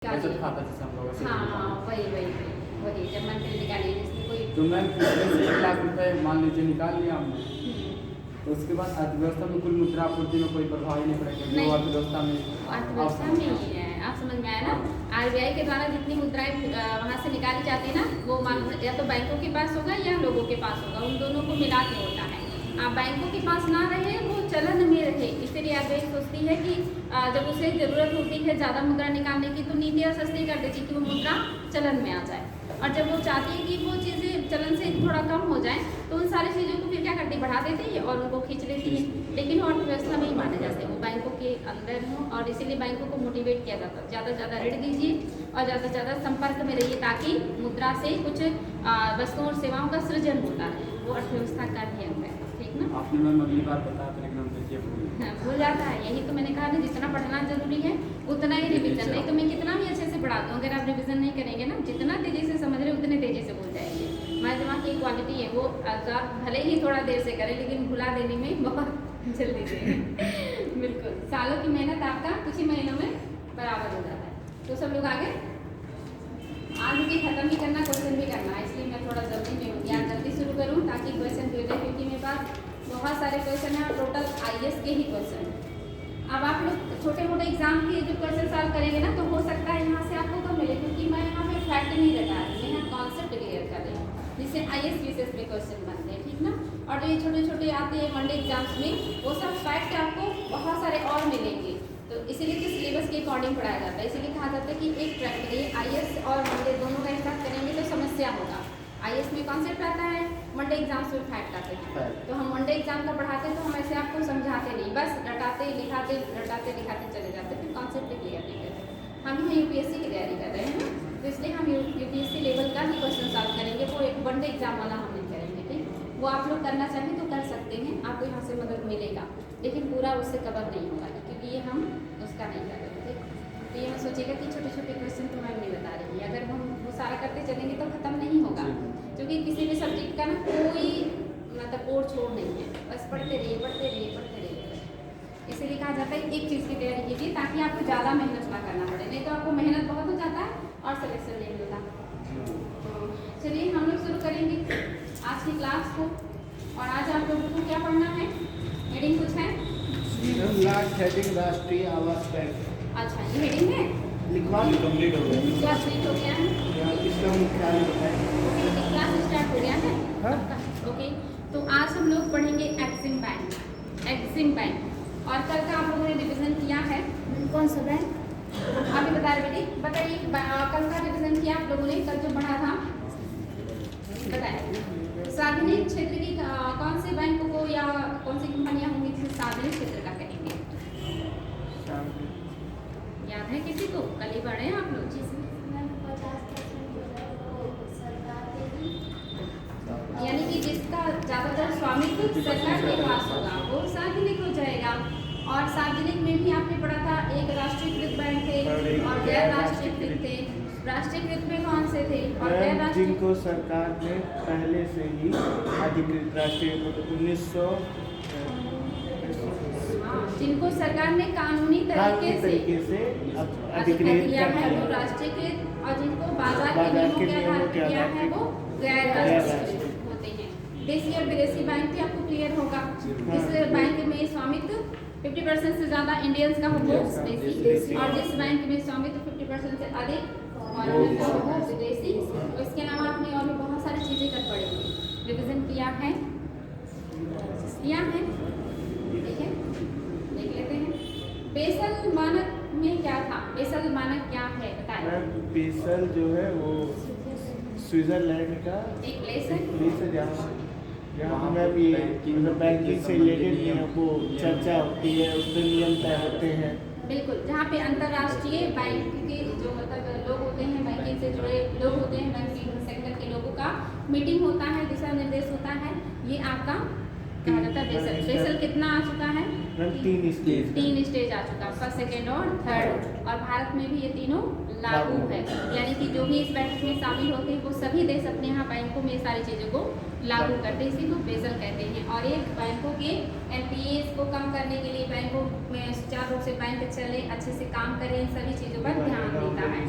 बचत खाता जैसे हम लोग ऐसे हाँ खुलवाते हैं। वही वही वही वही जब मंथली निकालिए जिसमें कोई तो मैम पहले से 1 लाख रुपए मान लीजिए निकाल लिया हमने, तो उसके बाद अर्थव्यवस्था में कुल मुद्रा आपूर्ति में कोई प्रभाव ही नहीं पड़ेगा जो नहीं। अर्थव्यवस्था में अर्थव्यवस्था में ही है, आप समझ में आया ना। आरबीआई के द्वारा जितनी मुद्राएं वहाँ से निकाली जाती है ना, वो मान या तो बैंकों के पास होगा या लोगों के पास होगा, उन दोनों को मिला के होता है। आप बैंकों के पास ना रहे, वो चलन में रहे, इसलिए आरबीआई सोचती है कि जब उसे ज़रूरत होती है ज़्यादा मुद्रा निकालने की तो नीतियाँ सस्ती कर देती है कि वो मुद्रा चलन में आ जाए, और जब वो चाहती है कि वो चीज़ें चलन से थोड़ा कम हो जाए तो उन सारी चीज़ों को फिर क्या करती है, बढ़ा देती है और उनको खींच लेती है। लेकिन वो अर्थव्यवस्था में ही माने जाते हैं, वो बैंकों के अंदर हो, और इसीलिए बैंकों को मोटिवेट किया जाता है ज़्यादा से ज़्यादा ऋण दीजिए और ज़्यादा से ज़्यादा संपर्क में रहिए, ताकि मुद्रा से कुछ वस्तुओं और सेवाओं का सृजन होता है, वो अर्थव्यवस्था का ही अंग है। ठीक ना। आपने मैम अगली बार बताया था लेकिन हम देखिए भूल जाता है, यही तो मैंने कहा ना, जितना पढ़ना जरूरी है उतना ही रिवीजन। नहीं तो मैं कितना भी अच्छे से पढ़ा दूँ, अगर आप रिवीजन नहीं करेंगे ना, जितना तेजी से समझ रहे उतने तेजी से भूल जाएंगे। हमारे दिमाग की क्वालिटी है वो, आप भले ही थोड़ा देर से करें लेकिन भुला देने में बहुत जल्दी से बिल्कुल सालों की मेहनत आपका कुछ ही महीनों में बराबर हो जाता है। तो सब लोग आगे आज भी खत्म ही करना, क्वेश्चन भी करना है, इसलिए मैं थोड़ा जल्दी में हूँ, या जल्दी शुरू करूँ ताकि क्वेश्चन जुड़े, क्योंकि मेरे पास बहुत सारे क्वेश्चन हैं, टोटल आईएएस के ही क्वेश्चन हैं। अब आप लोग छोटे मोटे एग्जाम के जो क्वेश्चन सॉल्व करेंगे ना, तो हो सकता है यहाँ से आपको कम मिले, क्योंकि मैं यहाँ पे फैक्ट नहीं रखा रही, मैं यहाँ कॉन्सेप्ट क्लियर कर रही हूँ, जिससे आईएएस बेसिस पे क्वेश्चन बनते हैं। ठीक ना। और जो ये छोटे छोटे आते हैं वनडे एग्जाम्स में, वो सब फैक्ट आपको बहुत सारे और मिलेंगे, तो इसीलिए तो सिलेबस के अकॉर्डिंग पढ़ाया जाता है। इसीलिए कहा जाता है कि एक ट्रैक करिए, आईएएस और वनडे दोनों का हिसाब करेंगे तो समस्या होगा। आईएएस में कॉन्सेप्ट आता है, वनडे एग्जाम्स में फैक्ट आते हैं। तो हम वनडे एग्जाम का पढ़ाते हैं तो हम ऐसे आपको समझाते नहीं, बस रटाते लिखाते चले जाते, फिर कॉन्सेप्ट क्लियर नहीं करते। हम यहाँ यूपीएससी की तैयारी कर रहे हैं ना, तो इसलिए हम यूपीएससी लेवल का ही क्वेश्चन सॉल्व करेंगे, वो एक वनडे एग्जाम वाला हम नहीं करेंगे। ठीक, वो आप लोग करना चाहें तो कर सकते हैं, आपको यहाँ से मदद मिलेगा, लेकिन पूरा उससे कवर नहीं होगा, क्योंकि ये हम उसका नहीं कर रहे थे। तो ये मैं सोचेगा कि छोटे छोटे क्वेश्चन तो मैं नहीं बता रही, अगर हम वो सारा करते चलेंगे तो खत्म नहीं होगा, क्योंकि किसी भी सब्जेक्ट का ना कोई मतलब और छोड़ नहीं है, बस पढ़ते रहिए पढ़ते रहिए पढ़ते रहिए। इसीलिए कहा जाता है एक चीज़ की तैयारी कीजिए ताकि आपको ज़्यादा मेहनत ना करना पड़े, नहीं तो आपको मेहनत बहुत हो जाता है और सिलेक्शन नहीं मिलता। तो चलिए हम लोग शुरू करेंगे आज की क्लास को, और आज आप लोगों को क्या पढ़ना है, हेडिंग कुछ है? हेडिंग राष्ट्रीय आवास बैंक। अच्छा, ये हेडिंग है, लिखवा कंप्लीट हो गया। क्लास स्टार्ट हो गया है, इसका मुख्यालय बताएं। क्लास स्टार्ट हो गया है। हाँ। ओके, तो आज हम लोग पढ़ेंगे एक्सिम बैंक, एक्सिम बैंक। और कल का आप लोगों ने रिवीजन किया है, कौन सा बैंक अभी बता रहे बेटी, बताइए कल का रिवीजन किया आप लोगों ने, कल जो पढ़ा था बताया। सार्वजनिक क्षेत्र की कौन से बैंक को या कौन सी कंपनियां होंगी जिसे सार्वजनिक क्षेत्र का कहेंगे, याद है किसी को? कल ही पढ़े हैं आप लोग। यानी कि जिसका ज़्यादातर स्वामित्व सरकार के पास होगा वो सार्वजनिक हो जाएगा। और सार्वजनिक में भी आपने पढ़ा था, एक राष्ट्रीयकृत बैंक थे और गैर राष्ट्रीयकृत थे। राष्ट्रीयकृत में कौन से थे और गैर राष्ट्रीय? जिनको सरकार ने पहले से ही अधिकृत राष्ट्रीय 1900 जिनको सरकार ने कानूनी तरीके से अधिकृत किया है वो कर राष्ट्रीयकृत, और जिनको बाजार के नियमों के आधार पर किया है वो गैर राष्ट्रीयकृत होते हैं। देसी और विदेशी बैंक भी आपको क्लियर होगा। जिस बैंक में स्वामित्व 50% से ज़्यादा इंडियंस का हो वो देसी, और जिस बैंक में स्वामित्व 50% से अधिक फॉरेनर का हो वो विदेशी। इसके अलावा आपने और भी बहुत सारी चीज़ें कर पड़ेंगी, रिविजन किया है, ठीक है, देख लेते हैं। बेसल मानक में क्या था, बेसल मानक क्या है बताएं। बेसल जो है वो स्विट्जरलैंड का एक प्लेस है, जहाँ में भी मतलब बैंकिंग से रिलेटेड वो चर्चा होती है, उस पर नियम तय होते हैं। बिल्कुल, जहाँ पे अंतर्राष्ट्रीय बैंक के जो मतलब लोग होते हैं, बैंकिंग से जुड़े लोग होते हैं, बैंकिंग सेक्टर के लोगों का मीटिंग होता है, दिशा निर्देश होता है, ये आपका कहा जाता है बेसल। बेसल कितना आ चुका है? मैम 3 स्टेज 3 स्टेज आ चुका, फर्स्ट, सेकेंड और थर्ड। और भारत में भी ये तीनों लागू है, यानी कि जो भी इस बैठक में शामिल होते हैं वो सभी देश अपने यहाँ बैंकों में ये सारी चीज़ों को लागू करते हैं। इसी को बेसल कहते हैं। और एक बैंकों के NPAs को कम करने के लिए, बैंकों में सुचारू रूप से बैंक चले, अच्छे से काम करें, इन सभी चीज़ों पर ध्यान देता है।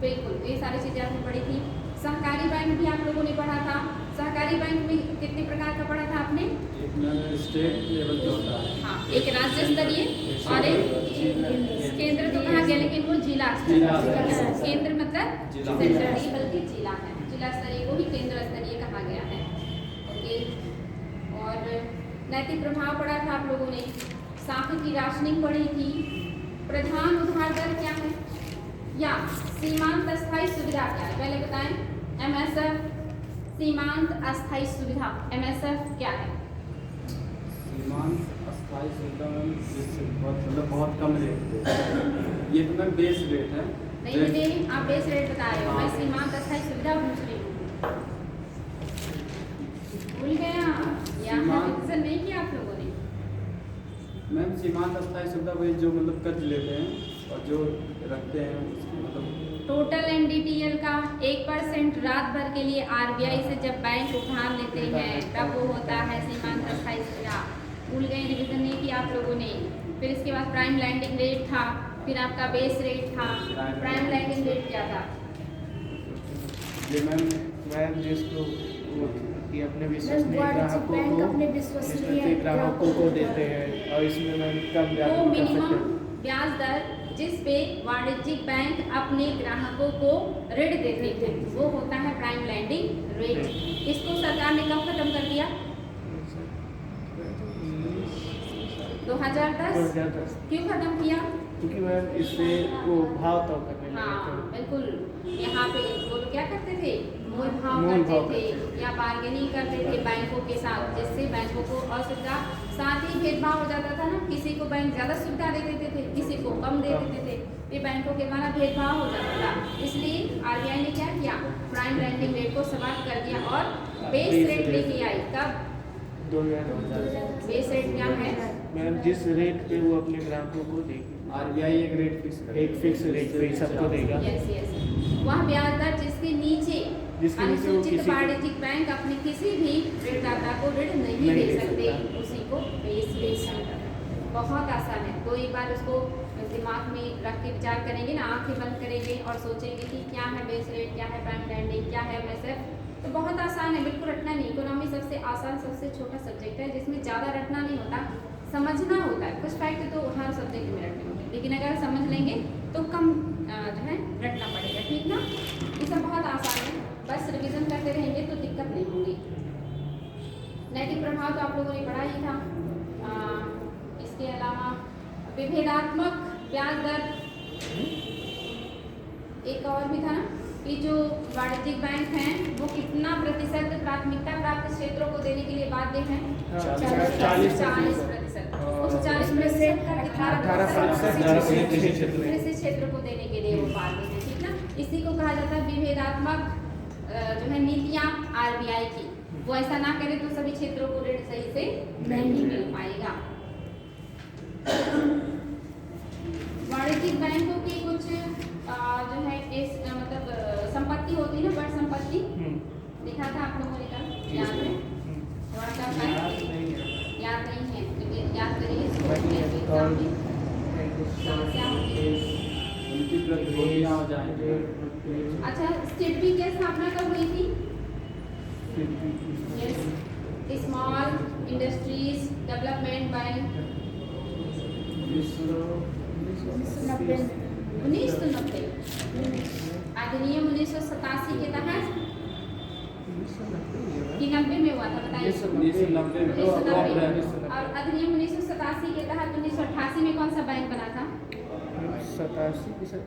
बिल्कुल, ये सारी चीज़ें आपने पढ़ी थी। सहकारी बैंक भी आप लोगों ने पढ़ा था। सहकारी बैंक में कितने प्रकार का पढ़ा था आपने? एक स्टेट लेवल पे होता है। हाँ, एक राज्य स्तरीय और एक केंद्र तो कहा गया, लेकिन वो जिला केंद्र मतलब सेंट्रल नहीं बल्कि जिला है। जिला स्तरीय को ही केंद्र स्तरीय कहा गया है। ओके, और नैतिक प्रभाव पढ़ा था आप लोगों ने। साख की राशनिंग पढ़ी थी। प्रधान उधार दर क्या है या सीमांत अस्थायी सुविधा क्या है, पहले बताएं। MSF, सीमांत अस्थायी सुविधा, MSF क्या है? सीमांत अस्थायी सुविधा में जिससे बहुत कम रेट पे, ये तो मैम बेस रेट है। नहीं मुझे आप बेस रेट बता रहे हो, मैं सीमांत अस्थायी सुविधा पूछ रही हूँ। भूल गया या रिवीजन नहीं किया आप लोगों ने? मैम सीमांत अस्थायी सुविधा वही जो मतलब कर्ज लेते हैं और जो रखते हैं उसकी मतलब टोटल NDTL का 1% रात भर के लिए RBI से जब बैंक उधार लेते हैं तब वो होता है सीमांत अस्थायी सुविधा। भूल गए, रिवीजन नहीं किया आप लोगों ने। फिर इसके बाद प्राइम लैंडिंग रेट था, फिर आपका बेस रेट था। प्राइम लैंडिंग रेट क्या था? ये मैम जिसको कि अपने विश्वसनीय ग्राहकों को देते हैं, और इसमें मैम कम ब्याज वो कर मिनिमम सकते हैं। ब्याज दर जिस पे वाणिज्यिक बैंक अपने ग्राहकों को ऋण देते हैं वो होता है प्राइम लैंडिंग रेट। इसको सरकार ने कब खत्म कर दिया? 2010। क्यों खत्म किया? क्योंकि मैम इससे वो भाव तय करने लगे हाँ थे। बिल्कुल, यहाँ पे वो लोग क्या करते थे? मोल भाव मोल भाव करते थे या बार्गेनिंग करते थे बैंकों के साथ, जिससे बैंकों को असुविधा, साथ ही भेदभाव हो जाता था ना। किसी को बैंक ज़्यादा सुविधा दे देते थे, किसी को कम दे देते थे, ये बैंकों के द्वारा भेदभाव हो जाता था। इसलिए RBI ने क्या किया? प्राइम लैंडिंग रेट को समाप्त कर दिया और बेस रेट लेके आई। कब? 2000। बेस रेट क्या है? मैम जिस रेट पे वो अपने ग्राहकों को देगी, RBI एक रेट फिक्स करेगा। एक फिक्स रेट पे सबको देगा। यस यस, वह ब्याज दर जिसके नीचे वो अनुसूचित किसी वाणिज्यिक बैंक अपने किसी भी ऋणदाता को ऋण नहीं दे सकते, उसी को बेस रेट कहते हैं। बहुत आसान है, तो एक बार उसको दिमाग में रख के विचार करेंगे ना, आंखें बंद करेंगे और सोचेंगे कि क्या है बेस रेट, क्या है प्राइम लैंडिंग, क्या है MSF, तो बहुत आसान है, बिल्कुल रटना नहीं। इकोनॉमी सबसे आसान, सबसे छोटा सब्जेक्ट है जिसमें ज़्यादा रटना नहीं होता, समझना होता है। कुछ फैक्ट तो हर सब्जेक्ट में रटने होंगे, लेकिन अगर समझ लेंगे तो कम जो है रटना पड़ेगा, ठीक ना। ये सब बहुत आसान है, बस रिवीजन करते रहेंगे तो दिक्कत नहीं होगी। नैतिक प्रभाव तो आप लोगों ने पढ़ा ही था। इसके अलावा विभेदात्मक ब्याज दर एक और भी था ना, कि जो वाणिज्यिक बैंक हैं वो कितना प्रतिशत प्राथमिकता प्राप्त क्षेत्रों को देने के लिए बाध्य हैं? 40%। उस 40% का कितना कृषि क्षेत्र को देने के लिए वो बाध्य हैं, ठीक ना। इसी को कहा जाता है विभेदात्मक जो है नीतियाँ RBI की। वो ऐसा ना करे तो सभी क्षेत्रों को ऋण सही से नहीं मिल पाएगा। वाणिज्यिक बैंकों की कुछ जो है इस मतलब संपत्ति होती है ना, बड़ संपत्ति लिखा था आप लोगों ने कल, याद है? याद नहीं है, क्योंकि याद करिए इसको एग्जाम में समस्या होती है। उनकी प्रतिभूतियाँ हो जाएंगे। अच्छा, SIDBI की स्थापना कब हुई थी? Small industries development bank 1990। अधिनियम 1987 के तहत कि 90 में हुआ था, बताइए। 1990 में। और अधिनियम 1987 के तहत 1988 में कौन सा बैंक बना था? 87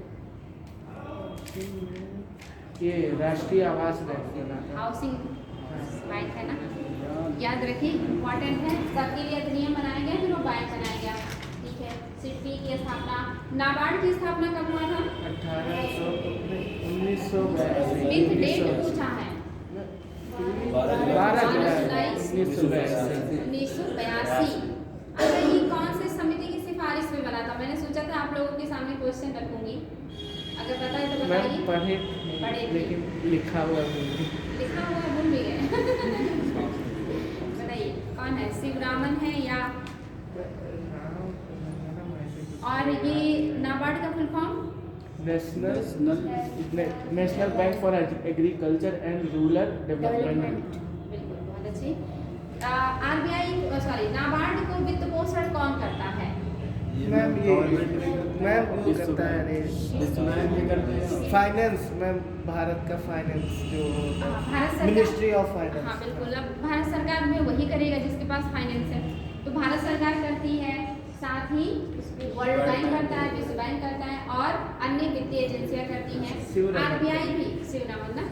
ये राष्ट्रीय आवास बैंक बना था। हाउसिंग बैंक है ना, याद रखिए, इम्पोर्टेंट है। सबके लिए अधिनियम बनाया गया, फिर वो बैंक बनाया गया, ठीक है। SIDBI की स्थापना, नाबार्ड की स्थापना कब हुआ था? 1982 विथ डेट पूछा है, 12 जुलाई 1982। अच्छा, ये कौन से समिति की सिफारिश में बना था? मैंने सोचा था आप लोगों के सामने क्वेश्चन रखूंगी, अगर पता है तो मैम बताइए। पढ़े पढ़े थे। लेकिन लिखा हुआ भूल गए। लिखा हुआ भूल भी गए। बताइए कौन है, शिवरामन है या? और ये नाबार्ड का full form? National bank for agriculture and rural development. बिल्कुल, बहुत अच्छी। आरबीआई सॉरी नाबार्ड को वित्त पोषण कौन करता है? मैम ये मैम वो करता है फाइनेंस, मैम भारत का फाइनेंस जो भारत सरकार, मिनिस्ट्री ऑफ हाँ फाइनेंस। बिल्कुल, अब भारत सरकार में वही करेगा जिसके पास फाइनेंस है, तो भारत सरकार करती है, साथ ही वर्ल्ड बैंक करता है, विश्व बैंक करता है और अन्य वित्तीय एजेंसियां करती हैं। आरबीआई भी, शिवरामन ना,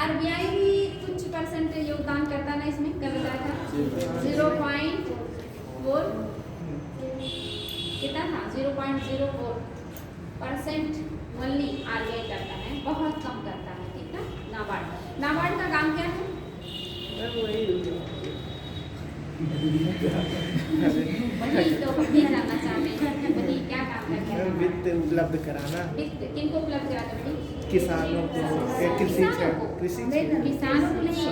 आरबीआई भी कुछ परसेंट योगदान करता ना इसमें, कर बताया था 0.4 कितना था, 0.04% ओनली आरबीआई करता है, बहुत कम करता है, ठीक है। नाबार्ड, नाबार्ड का काम क्या है? वही तो हम भी जानना चाहते हैं, वही क्या काम करता है? वित्त उपलब्ध कराना वित्त किनको उपलब्ध कराता है बेटी? किसानों को, कृषि किसानों को नहीं,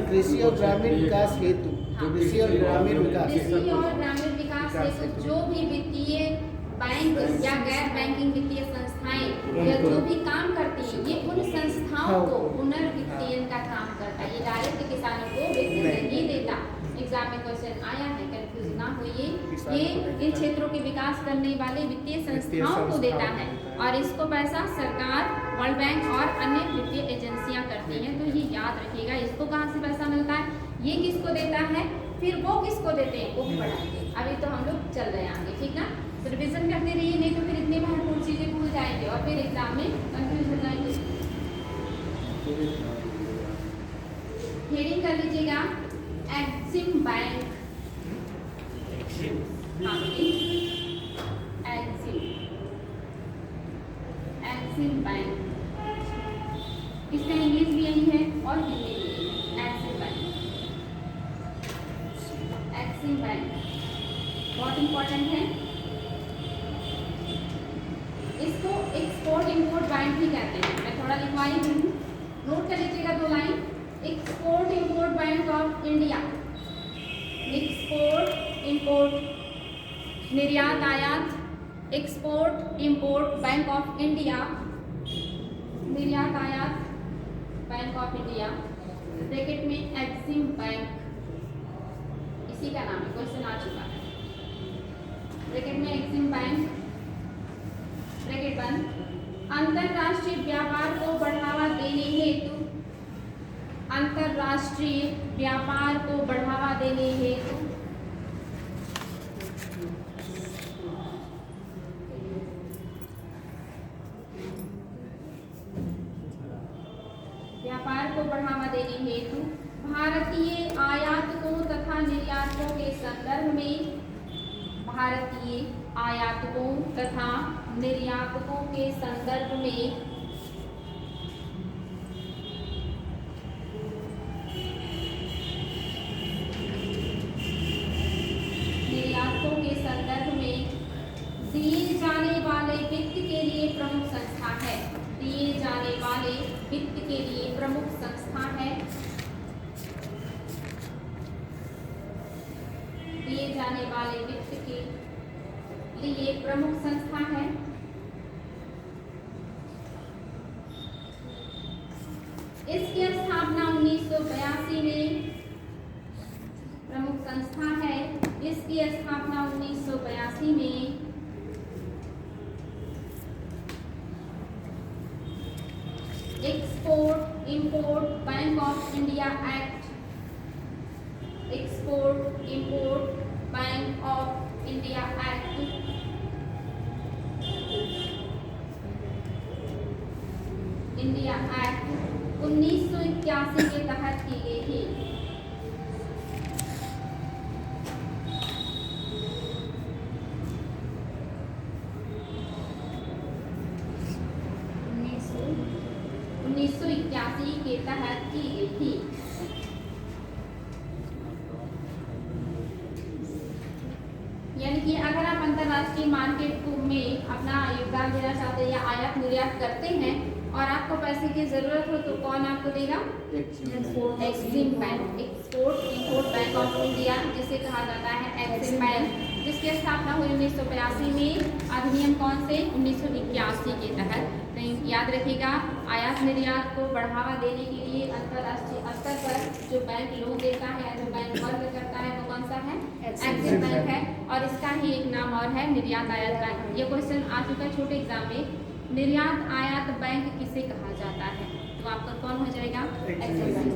कृषि और ग्रामीण विकास हेतु, कृषि और ग्रामीण विकास कृषि और ग्रामीण विकास हेतु जो भी वित्तीय बैंक या गैर बैंकिंग वित्तीय संस्थाएं या जो भी काम करती हैं, ये उन संस्थाओं को पुनर्वित्तीयन का काम करता है। ये डायरेक्ट किसानों को वित्त नहीं देता। एग्जाम में क्वेश्चन आया है, कंफ्यूज ना होइए। ये इन क्षेत्रों के विकास करने वाले वित्तीय संस्थाओं को देता है और इसको पैसा सरकार, वर्ल्ड बैंक और अन्य वित्तीय एजेंसियां करती हैं। तो ये याद रखिएगा, इसको कहाँ से पैसा मिलता है, ये किसको देता है, फिर वो किसको देते हैं, वो भी पढ़ाएंगे। अभी तो हम लोग चल रहे आगे, ठीक ना। तो रिविजन करते रहिए, नहीं तो फिर इतनी महत्वपूर्ण चीजें भूल जाएंगे और फिर एग्जाम में कंफ्यूज हो जाएंगे। हेडिंग कर लीजिएगा एक्सिम बैंक। हाँ, एक्सिम बैंक, इसका इंग्लिश भी यही है और हिंदी भी यही है, एक्सिम बैंक। एक्सिम बैंक बहुत इंपॉर्टेंट है। इसको एक्सपोर्ट इंपोर्ट बैंक भी कहते हैं। मैं थोड़ा लिखवाई हूँ, नोट कर लीजिएगा 2 line. Export import bank of India, export import, निर्यात आयात, export import bank of India, निर्यात आयात बैंक ऑफ इंडिया, ब्रैकेट में एक्सिम बैंक, इसी का नाम है, क्वेश्चन आ चुका है। ब्रैकेट में एक्सिम बैंक, ब्रैकेट बंद। अंतरराष्ट्रीय व्यापार को बढ़ावा देने हेतु, अंतरराष्ट्रीय व्यापार को बढ़ावा देने हेतु भारतीय आयातकों तथा निर्यातकों के संदर्भ में, भारतीय आयातकों तथा निर्यातकों के संदर्भ में दिए जाने वाले वित्त के लिए प्रमुख संस्था है, दिए जाने वाले वित्त के लिए प्रमुख संस्था है, दिए जाने वाले वित्त के लिए प्रमुख संस्था है। इसकी स्थापना 1982 में, प्रमुख संस्था है, इसकी स्थापना 1982 में export import bank of India act, export import bank of India act, India act 1981 के तहत की गई थी। 1981 के तहत की गई थी। यानी कि अगर आप अंतर्राष्ट्रीय मार्केट में अपना योगदान देना चाहते हैं या आयात निर्यात करते हैं और आपको पैसे की जरूरत हो तो कौन आपको देगा? Exim bank, export import bank of India, जिसे कहा जाता है एक्सिम बैंक, जिसकी स्थापना हुई 1982 में। अधिनियम कौन से? 1981 के तहत। तो याद रखिएगा, आयात निर्यात को बढ़ावा देने के लिए अंतर्राष्ट्रीय स्तर पर जो बैंक लोन देता है, जो बैंक वर्क करता है, वो कौन सा है? एक्सिम बैंक है। और इसका ही एक नाम और है निर्यात आयात बैंक। ये क्वेश्चन आ चुका है छोटे एग्जाम में, निर्यात आयात बैंक किसे कहा जाता है? तो आपका कौन हो जाएगा? Exim bank.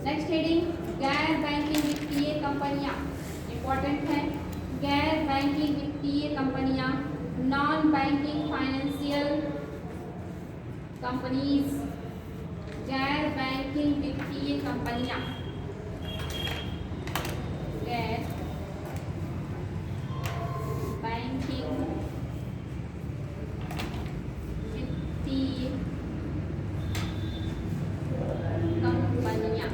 नेक्स्ट हेडिंग, गैर बैंकिंग वित्तीय कंपनियां, इंपॉर्टेंट है। गैर बैंकिंग वित्तीय कंपनियां, नॉन बैंकिंग फाइनेंशियल कंपनीज, गैर बैंकिंग वित्तीय कंपनियां, गैर बैंकिंग वित्तीय कंपनियां,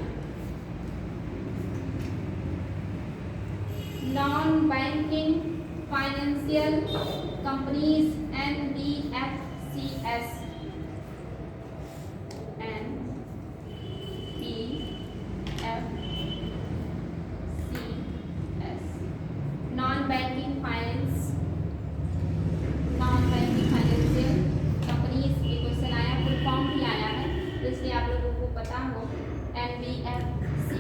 non banking financial companies, NBFCs, non banking finance, non banking financial companies. ये क्वेश्चन आया, फुल फॉर्म भी आया है, तो इसलिए आप लोगों को पता हो NBFC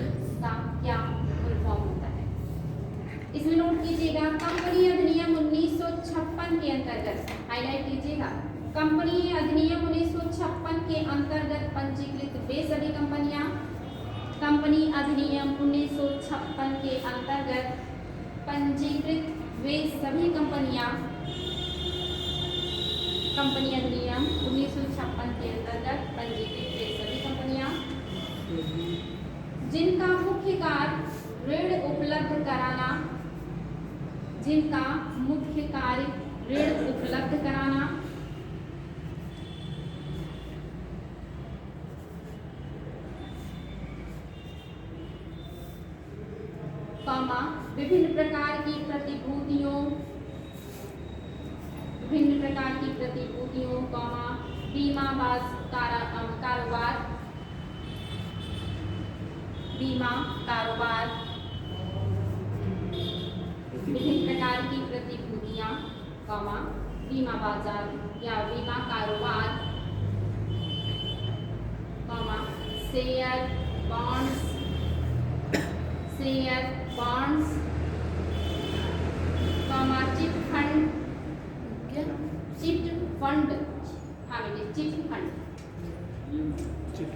का क्या फुल फॉर्म होता है। इसमें नोट कीजिएगा, कंपनी अधिनियम 1956 के अंतर्गत, हाईलाइट कीजिएगा, कंपनी अधिनियम 1956 के अंतर्गत पंजीकृत वे सभी कंपनियां, कंपनी अधिनियम 1956 के अंतर्गत पंजीकृत वे सभी कंपनियां, कंपनी अधिनियम 1956 के अंतर्गत पंजीकृत वे सभी कंपनियां जिनका मुख्य कार्य ऋण उपलब्ध कराना, जिनका मुख्य कार्य ऋण उपलब्ध कराना, विभिन्न प्रकार की प्रतिभूतियों, विभिन्न प्रकार की प्रतिभूतियों, बीमा कारोबार, बीमा कारोबार, विभिन्न प्रकार की प्रतिभूतियां, बीमा बाजार या बीमा कारोबार, share bonds, share bonds, chit fund, chit fund, हाँ बेटे chit fund, chit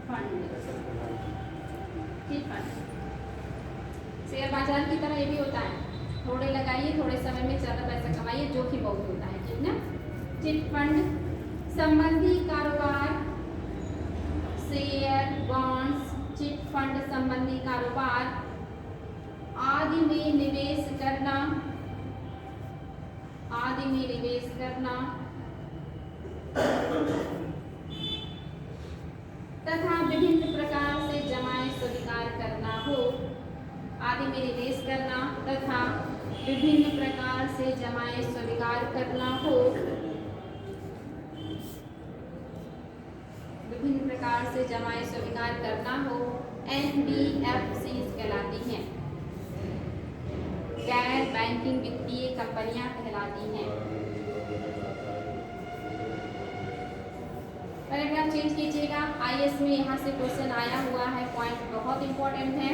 fund, chit fund. Share बाजार की तरह ये भी होता है, थोड़े लगाइए, थोड़े समय में ज़्यादा पैसा कमाइए, जोखिम बहुत होता है, ठीक ना। चिट फंड संबंधी कारोबार, शेयर बॉन्ड्स, चिट फंड संबंधी कारोबार आदि में निवेश करना, आदि में निवेश करना तथा विभिन्न प्रकार से जमाएं स्वीकार करना हो, आदि में निवेश करना तथा विभिन्न प्रकार से जमाएं स्वीकार करना हो, विभिन्न प्रकार से जमाएं स्वीकार करना हो, NBFCs कहलाती हैं, गैर बैंकिंग वित्तीय कंपनियां कहलाती हैं। पैराग्राफ चेंज कीजिएगा, IAS में यहाँ से क्वेश्चन आया हुआ है, पॉइंट बहुत इंपॉर्टेंट है।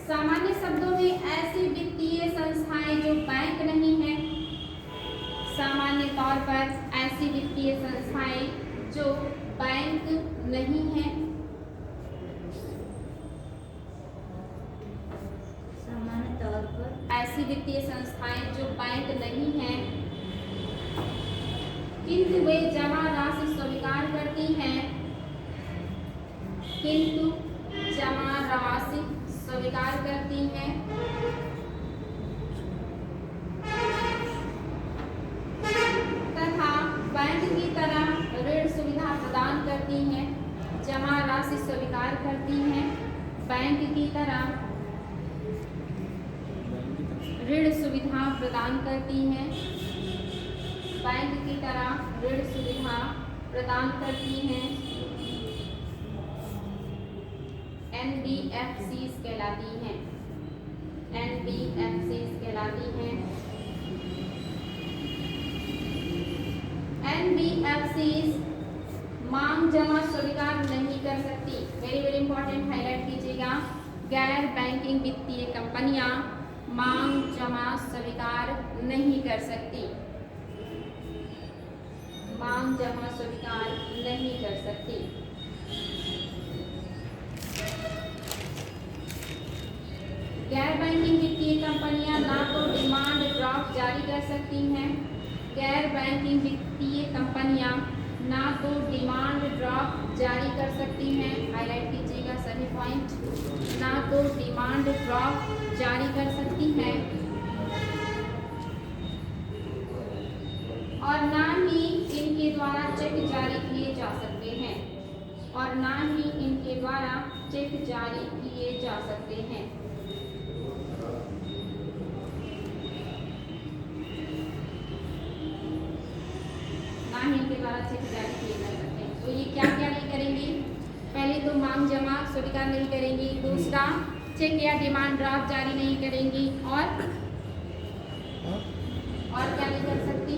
सामान्य शब्दों में ऐसी वित्तीय संस्थाएं जो बैंक नहीं है, सामान्य तौर पर ऐसी वित्तीय संस्थाएं जो बैंक नहीं है, सामान्य तौर पर ऐसी वित्तीय संस्थाएं जो बैंक नहीं है किंतु वे जमा राशि स्वीकार करती हैं, किंतु जमा राशि स्वीकार करती हैं, तथा बैंक की करती हैं, जमा राशि स्वीकार करती हैं, बैंक की तरह ऋण सुविधा प्रदान करती हैं, बैंक की तरह ऋण सुविधा प्रदान करती हैं, NBFCs कहलाती हैं, NBFCs कहलाती हैं। NBFCs मांग जमा स्वीकार नहीं कर सकती। वेरी वेरी इंपॉर्टेंट, हाईलाइट कीजिएगा। गैर बैंकिंग वित्तीय कंपनियां मांग जमा स्वीकार नहीं कर सकती, मांग जमा स्वीकार नहीं कर सकती। गैर बैंकिंग वित्तीय कंपनियां ना तो डिमांड ड्राफ्ट जारी कर सकती हैं, गैर बैंकिंग वित्तीय कंपनियां ना तो डिमांड ड्राफ्ट जारी कर सकती हैं, हाईलाइट कीजिएगा सभी पॉइंट, ना तो डिमांड ड्राफ्ट जारी कर सकती हैं और ना ही इनके द्वारा चेक जारी किए जा सकते हैं, और ना ही इनके द्वारा चेक जारी किए जा सकते हैं। इनके द्वारा चेक जारी किए जा सकते हैं। तो ये क्या क्या नहीं करेंगी? पहले तो मांग जमा स्वीकार नहीं करेंगी, दूसरा चेक या डिमांड ड्राफ्ट जारी नहीं करेंगी, और क्या नहीं कर सकती?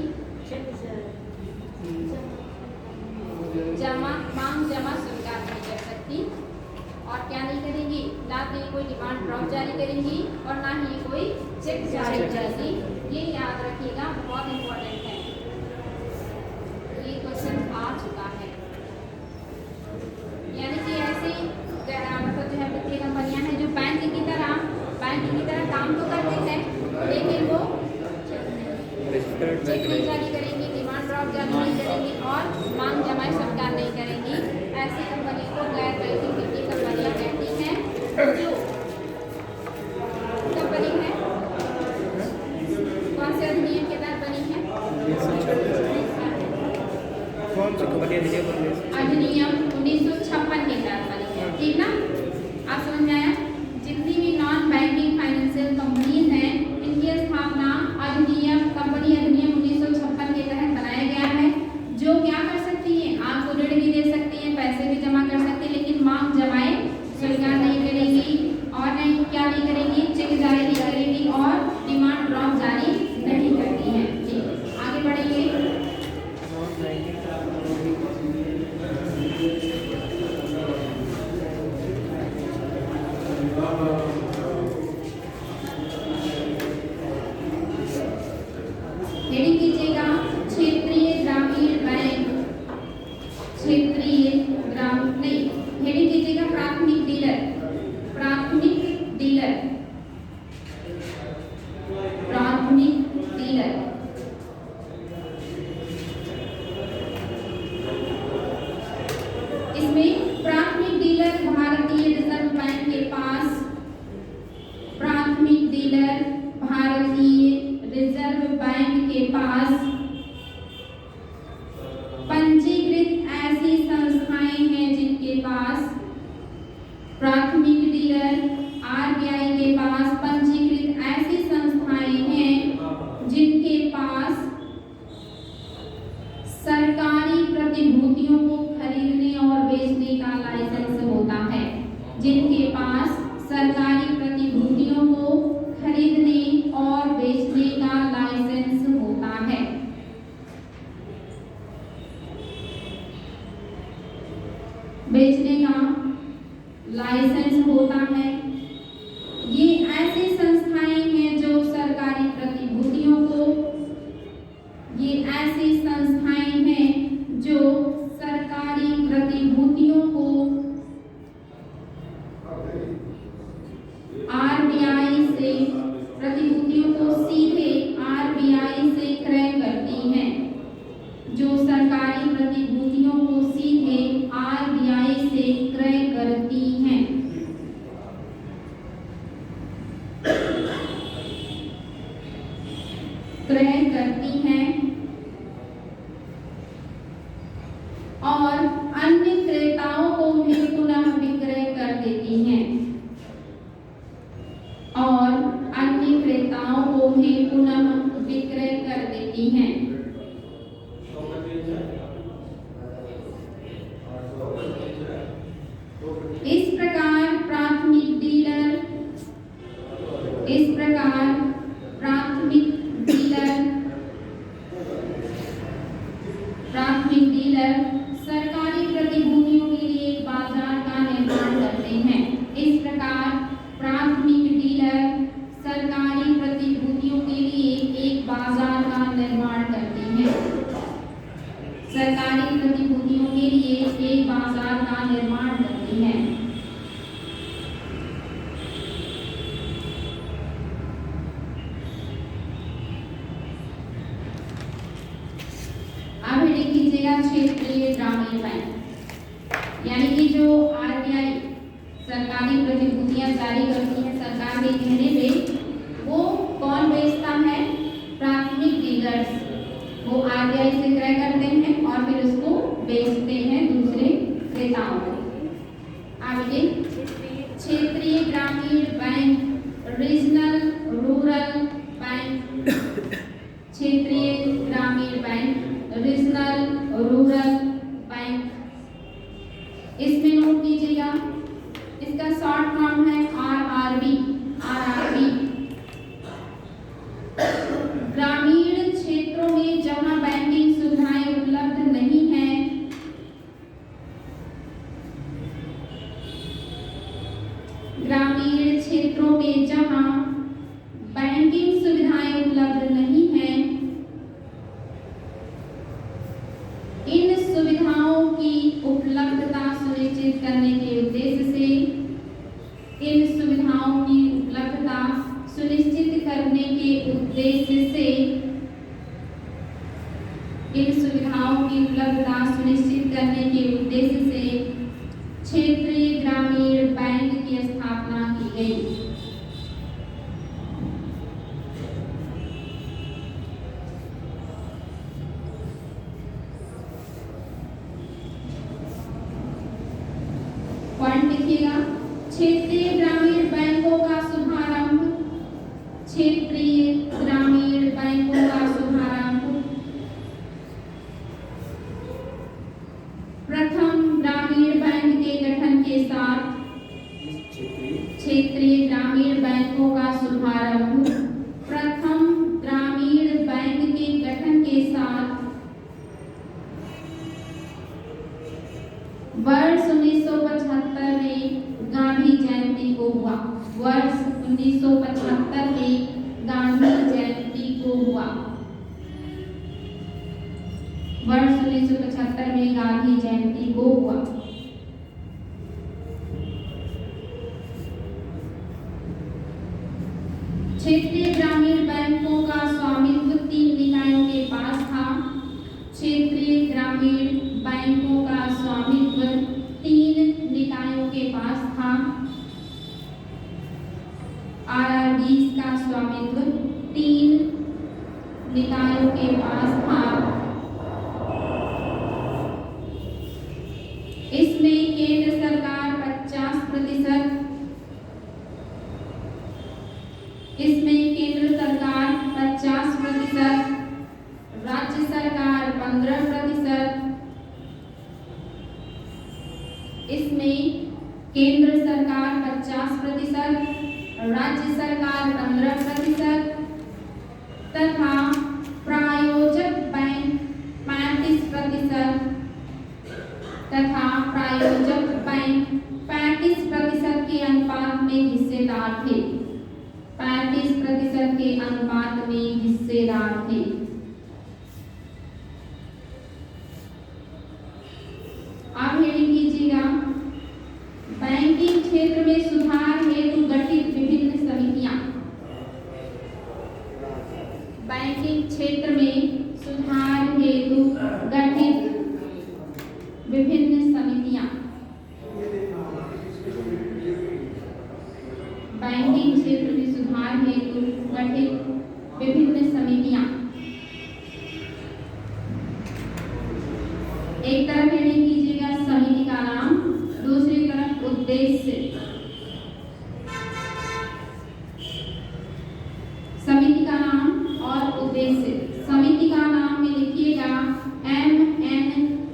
मांग जमा स्वीकार नहीं कर सकती, और क्या नहीं करेंगी? ना तो ये कोई डिमांड ड्राफ्ट जारी करेंगी और ना ही कोई चेक जारी करेंगी। ये याद रखिएगा, बहुत इंपॉर्टेंट है, ये क्वेश्चन आ चुका है। यानी कि ऐसे मतलब जो है वित्तीय कंपनियां हैं जो बैंक की तरह काम तो करते हैं, लेकिन वो चेक नहीं जारी करेंगी, डिमांड ड्राफ्ट जारी नहीं करेंगी और मांग जमा स्वीकार नहीं करेंगी। ऐसी कंपनी को गैर बैंकिंग वित्तीय कंपनियां कहती हैं। जो कंपनी है कौन से अधिनियम के तहत बनी है? अधिनियम 1956 के तहत बनी है, ठीक ना? आप समझ में आया? जितनी भी नॉन बैंकिंग फाइनेंशियल कंपनीज हैं, इनकी स्थापना कंपनी अधिनियम 1956 के तहत बनाया गया है, जो क्या कर सकती है? आपको ऋण भी दे सकती है, पैसे भी जमा कर सकती है, लेकिन मांग जमाए स्वीकार नहीं करेगी, और नहीं क्या नहीं करेगी? चेक जारी नहीं करेगी और डिमांड ड्राफ्ट जारी नहीं करती है। ठीक, आगे बढ़ेंगे। हेडिंग कीजिएगा क्षेत्रीय ग्रामीण बैंक, क्षेत्रीय ग्रामीण नहीं, हेडिंग कीजिएगा प्राथमिक डीलर, प्राथमिक डीलर, प्राथमिक डीलर। इसमें प्राथमिक डीलर भारतीय रिजर्व बैंक के पास, प्राथमिक डीलर भारतीय रिजर्व बैंक के पास पंजीकृत ऐसी संस्थाएं हैं जिनके पास, प्राथमिक डीलर RBI के पास पंजीकृत ऐसी संस्थाएं हैं जिनके पास सरकारी प्रतिभूतियों को खरीदने और बेचने का लाइसेंस होता है, जिनके पास सरकारी प्रतिभूतियों को खरीदने और बेचने का लाइसेंस होता है। बेचने का लाइसेंस होता है। ये ऐसी संस्थाएं हैं जो सरकारी प्रतिभूतियों को, ये ऐसी संस्थाएं हैं जो सरकारी प्रतिभूतियों को RBI से, प्रतिभूतियों को सीधे RBI से क्रय करती हैं, जो सरकारी प्रतिभूतियों को सीधे RBI से क्रय करती हैं। क्रय करती हैं और अन्य में पुनः विक्रय कर देती हैं। इस प्रकार प्राथमिक डीलर सरकारी प्रतिभूतियों के लिए एक बाजार का निर्माण करते हैं। इस प्रकार प्राथमिक डीलर सरकारी प्रतिभूतियों के लिए एक बाजार का निर्माण करते हैं। सरकारी प्रतिभूतियों के लिए एक बाजार का निर्माण करते हैं। अब हेडिंग कीजिएगा क्षेत्रीय ग्रामीण बैंक, यानी कि जो आरबीआई सरकारी प्रतिभूतियां जारी करती है सरकार के कहने पे, वो कौन बेचता है? प्राथमिक डीलर्स, वो आरबीआई से क्रय करते हैं और फिर उसको बेचते हैं दूसरे क्रेताओं को। आगे क्षेत्रीय ग्रामीण बैंक, रीजनल रूरल बैंक, क्षेत्रीय ग्रामीण बैंक, रीजनल रूरल बैंक। इसमें नोट कीजिएगा, इसका शॉर्ट फॉर्म है आरआरबी। ग्रामीण क्षेत्रों में जहां बैंकिंग सुविधाएं उपलब्ध नहीं है, ग्रामीण क्षेत्रों में जहां बैंकिंग सुविधाएं उपलब्ध नहीं है, इन सुविधाओं की उपलब्धता सुनिश्चित करने के उद्देश्य से, इन सुविधाओं की उपलब्धता सुनिश्चित करने के उद्देश्य से, इन सुविधाओं की उपलब्धता सुनिश्चित करने के उद्देश्य से क्षेत्रीय ग्रामीण बैंक की स्थापना की गई। पॉइंट लिखिएगा, क्षेत्रीय ग्रामीण बैंकों का शुभारंभ, क्षेत्रीय ग्रामीण बैंकों का शुभारंभ प्रथम ग्रामीण बैंक के गठन के साथ, क्षेत्रीय ग्रामीण बैंकों का शुभारंभ प्रथम ग्रामीण बैंक के गठन के साथ वर्ष 1975 में गांधी जयंती को हुआ। वर्ष 1975 में गांधी जयंती को हुआ। वर्ष 1975 में गांधी जयंती को हुआ। क्षेत्रीय ग्रामीण बैंकों का स्वामित्व 3 निकायों के पास था। क्षेत्रीय ग्रामीण बैंकों का स्वामित्व 3 निकायों के पास था। आरआरबीज का स्वामित्व 3 निकायों के पास था। इसमें केंद्र सरकार 50%, इसमें केंद्र सरकार 50%, राज्य सरकार 15%, इसमें केंद्र सरकार 50%, राज्य सरकार 15% तथा प्रायोजक बैंक 35% तथा प्रायोजक बैंक 35% के अनुपात में हिस्सेदार थे। 35% के अनुपात में हिस्सेदार थे। आप हेडिंग कीजिएगा, बैंकिंग क्षेत्र में सुधार हेतु गठित विभिन्न समितियां। बैंकिंग क्षेत्र में सुधार हेतु गठित विभिन्न समितियां। बैंकिंग क्षेत्र में सुधार हेतु गठित विभिन्न समितियां। एक तरफ हेडिंग कीजिएगा समिति का नाम, दूसरी तरफ उद्देश्य। समिति का नाम उद्देश्य। समिति का नाम में लिखिएगा MN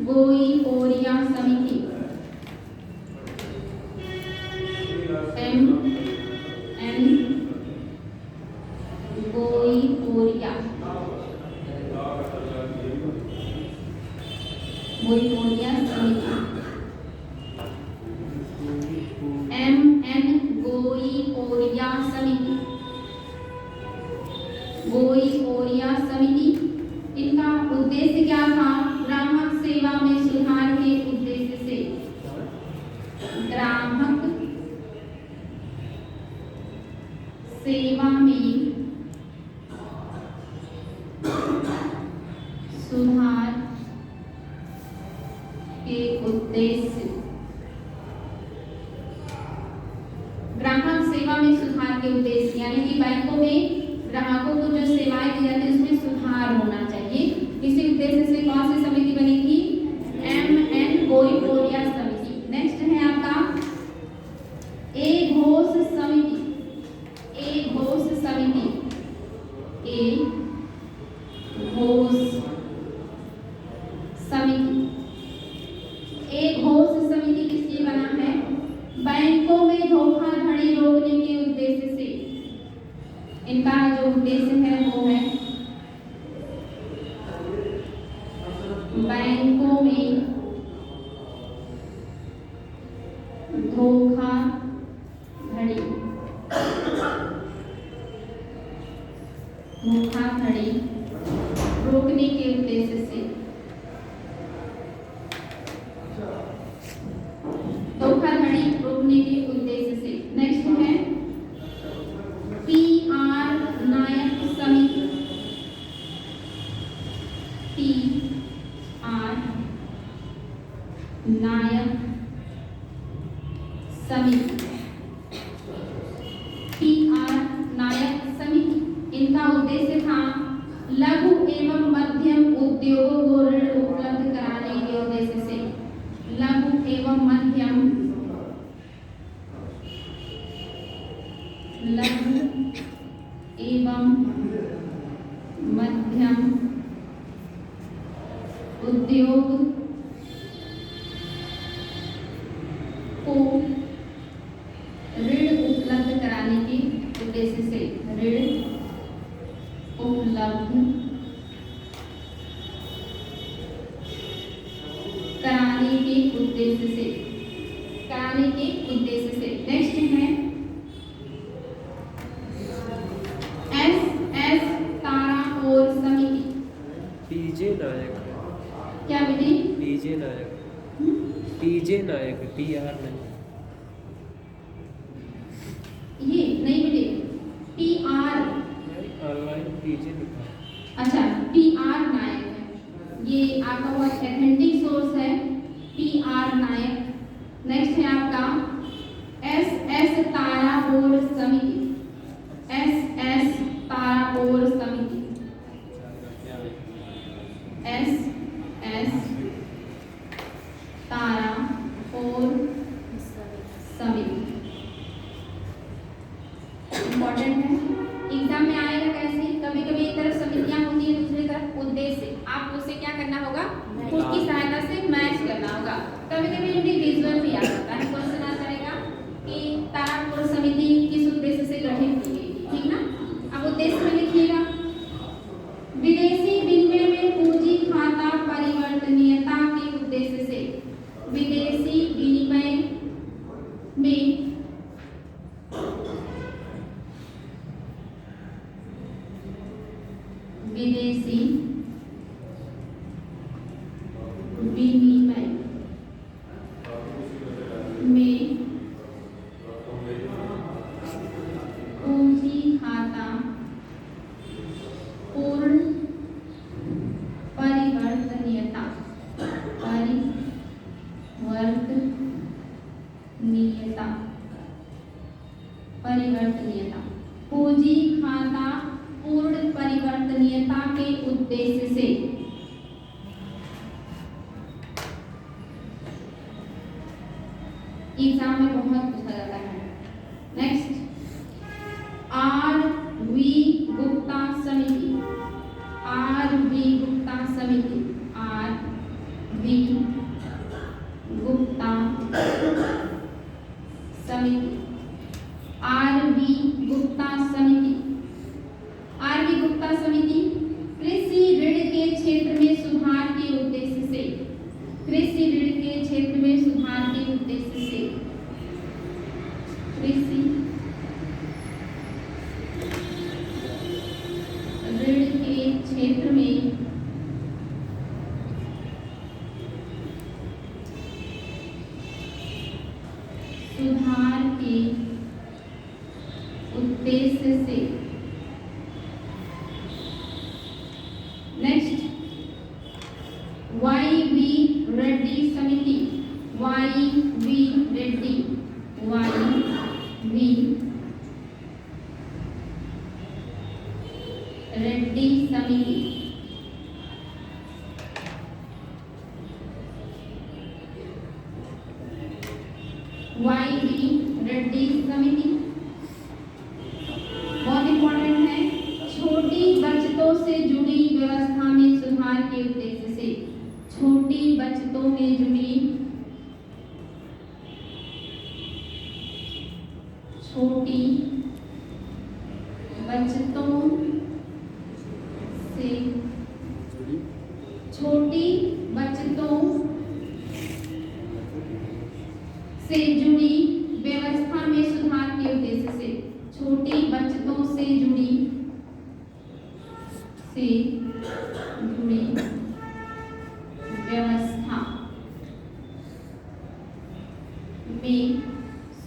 गोईपोरिया समिति। MN गोईपोरिया समिति। MN गोईपोरिया समिति। गोईपोरिया समिति, इनका उद्देश्य क्या था? ग्राहक सेवा में सुधार के उद्देश्य से। ग्राहक सेवा में सुधार के उद्देश्य। ग्राहक सेवा में सुधार के उद्देश्य यानी कि बैंकों में ग्राहकों को जो सेवाएं दी जाती है उसमें सुधार होना चाहिए। इसी उद्देश्य से कौन सी समिति बनी थी? MN गोईपोरिया समिति। नेक्स्ट है आपका ए घोष समिति। ए घोष समिति। ए घोष समिति। ए घोष समिति किस लिए बना है? बैंकों में धोखाधड़ी रोकने के उद्देश्य से। इनका जो उद्देश्य है वो है बैंकों में धोखाधड़ी रोकने के उद्देश्य से। धोखाधड़ी रोकने के उद्देश्य से। नेक्स्ट है PR नायक समिति। PR नायक समिति। PR नायक समिति, इनका उद्देश्य था लघु एवं मध्यम उद्योगों को ऋण उपलब्ध कराने के उद्देश्य से। लघु एवं मध्यम उद्योग को ऋण उपलब्ध कराने के उद्देश्य से। ऋण उपलब्ध कराने के उद्देश्य से। नेक्स्ट है SS तारापुर समिति। पीजे नायक। क्या विधि? पीजे नायक। पीजे नायक, PR नहीं। ये नहीं मिले। PR ऑनलाइन पीजे लिखा। अच्छा, PR नायक है। ये आपका बहुत ऑथेंटिक सोर्स है। PR नायक। नेक्स्ट है आपका SS तारापुर समिति। SS तारापुर समिति। SS तारापुर समिति इम्पोर्टेंट है, एग्जाम में आएगा कैसे? कभी कभी एक तरफ समितियां होती है, दूसरी तरफ उद्देश्य। आपको उसे क्या करना होगा? उसकी सहायता से मैच करना होगा। कभी कभी इंडिविजुअल भी आ सकता है। क्वेश्चन आ जाएगा कि तारापुर समिति किस उद्देश्य से गठित की गई, ठीक ना? अब उद्देश्य में लिखिएगा विदेशी विनिमय में पूंजी खाता परिवर्तनीयता के उद्देश्य से। विदेशी विनिमय में विदेशी विनिमय में पूंजी खाता पूर्ण परिवर्तनीयता पूंजी खाता पूर्ण परिवर्तनीयता के उद्देश्य से। एग्जाम में बहुत पूछा जाता है। नेक्स्ट RV गुप्ता समिति। नेक्स्ट वाई वी रेड्डी समिति, Y V Reddy, Y V Reddy समिति, वाई वी रेड्डी समिति। बहुत इंपॉर्टेंट है, छोटी बचतों से जुड़ी व्यवस्था में सुधार के उद्देश्य से, छोटी बचतों में जुड़ी, छोटी बचतों से, छोटी बचतों से जुड़ी व्यवस्था में सुधार के उद्देश्य से, छोटी बचतों से जुड़ी व्यवस्था में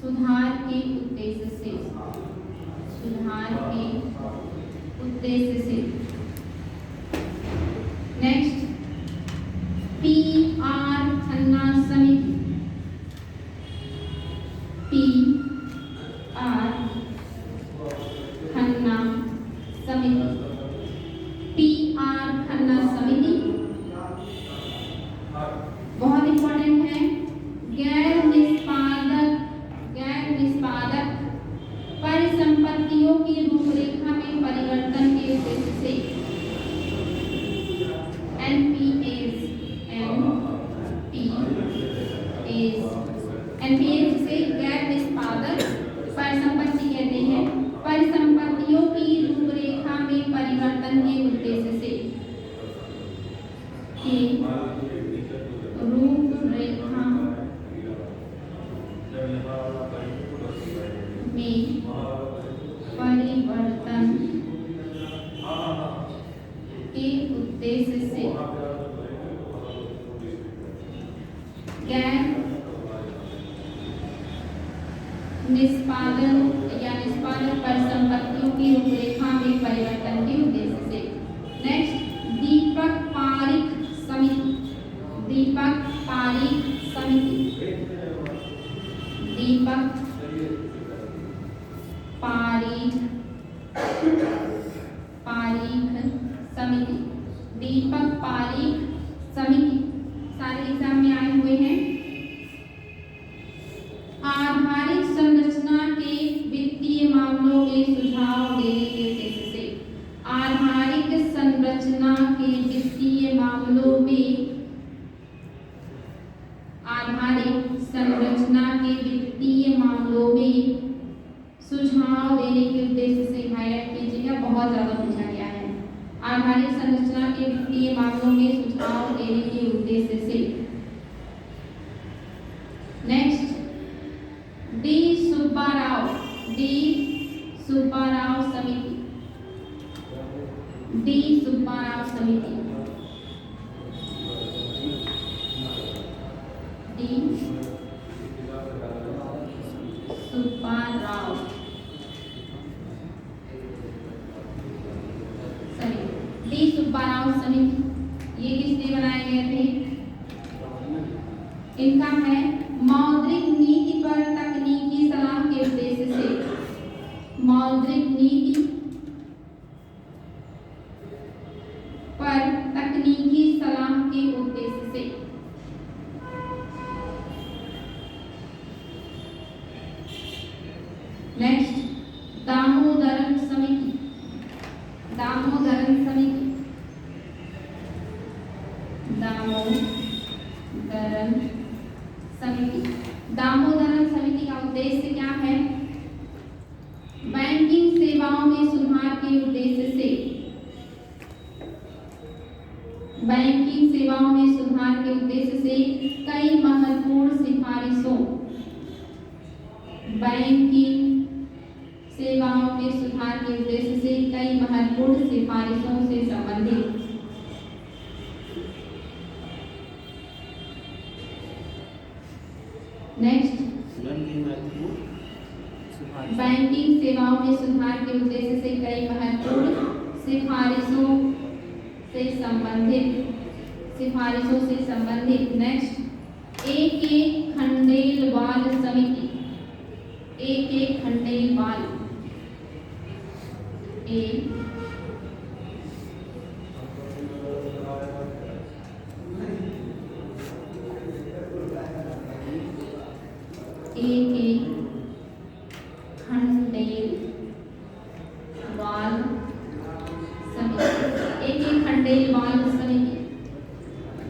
सुधार के उद्देश्य से, सुधार के उद्देश्य से। नेक्स्ट पी आर खन्ना समिति, पी आर खन्ना समिति, पी आर खन्ना समिति बहुत इंपॉर्टेंट है, गैर निष्पादक परिसंपत्तियों की रूपरेखा में परिवर्तन के उद्देश्य से, एनपीएस से गैर निष्पादक परिसंपत्ति कहते हैं, परिसंपत्तियों की रूपरेखा में परिवर्तन के उद्देश्य से, रूपरेखा में परिवर्तन के उद्देश्य से, गैर निष्पादन या निष्पादक परिसंपत्तियों की रूपरेखा में परिवर्तन के उद्देश्य से। नेक्स्ट दीपक पारिक समिति, दीपक पारिक समिति, दीपक पारिक समिति, दीपक पारिक समिति सारे एग्जाम में आए हुए हैं। आधारिक संरचना के वित्तीय मामलों में सुझाव देने के उद्देश्य से, आधारिक संरचना के वित्तीय मामलों में, आधारिक संरचना के वित्तीय मामलों में सुझाव देने के उद्देश्य से, हाईलाइट कीजिएगा, बहुत ज्यादा पूछा गया है। आधारिक संरचना के वित्तीय मामलों में सुझाव देने के उद्देश्य से। नेक्स्ट डी सुब्बाराव समिति, डी सुब्बाराव समिति, डी सुब्बाराव समिति, डी सुब्बाराव समिति ये किसने बनाए गए थे? इनका है मौद्रिक नीति पर तकनीकी सलाह के उद्देश्य से, मौद्रिक नीति पर तकनीकी सलाह के उद्देश्य से। नेक्स्ट दामोदरन समिति, दामोदरन समिति, दामोदरन समिति, दामोदरन समिति का उद्देश्य क्या है? बैंकिंग सेवाओं में सुधार के उद्देश्य से, बैंकिंग सेवाओं में सुधार के उद्देश्य से कई महत्वपूर्ण सिफारिशों, बैंकिंग सेवाओं में सुधार के उद्देश्य से कई महत्वपूर्ण सिफारिशों से संबंधित। नेक्स्ट बैंकिंग सेवाओं में सुधार के उद्देश्य से कई महत्वपूर्ण सिफारिशों से संबंधित सिफारिशों से संबंधित। नेक्स्ट, एक खंडेलवाल समिति, एक खंडेलवाल एक खंडेलवाल समिति, एक खंडेलवाल समिति।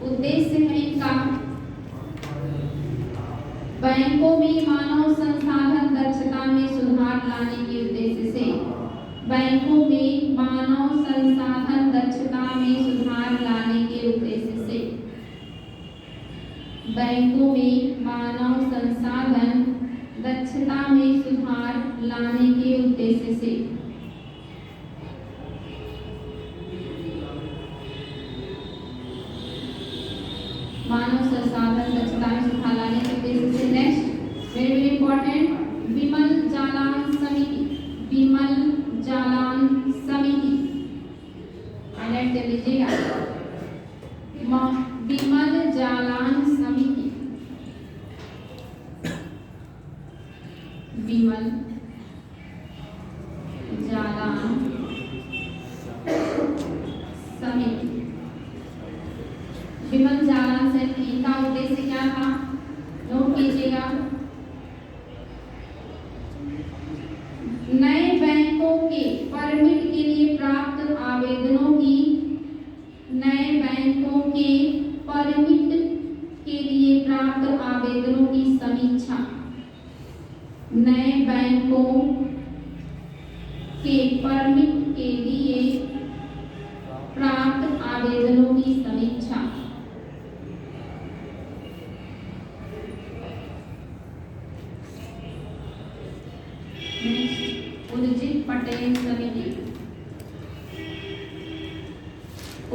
उद्देश्य है इनका बैंकों में मानव संसाधन दक्षता में सुधार लाने के उद्देश्य से, बैंकों में मानव संसाधन दक्षता में सुधार लाने के उद्देश्य से, बैंकों में मानव संसाधन दक्षता में सुधार लाने के उद्देश्य से, मानव संसाधन दक्षता में सुधार लाने के उद्देश्य से। नेक्स्ट, वेरी वेरी इंपॉर्टेंट, विमल जालान समिति, विमल जालान समिति, हाईलाइट कर लीजिएगा। विमल जालान समिति, विमल जालान समिति, विमल जालान समिति का उद्देश्य क्या था, नोट कीजिएगा। नए बैंकों के परमिट के लिए प्राप्त आवेदनों की, नए बैंकों के परमिट के लिए प्राप्त आवेदनों की समीक्षा, नए बैंकों के परमिट के लिए प्राप्त आवेदनों की समीक्षा। उर्जित पटेल समिति,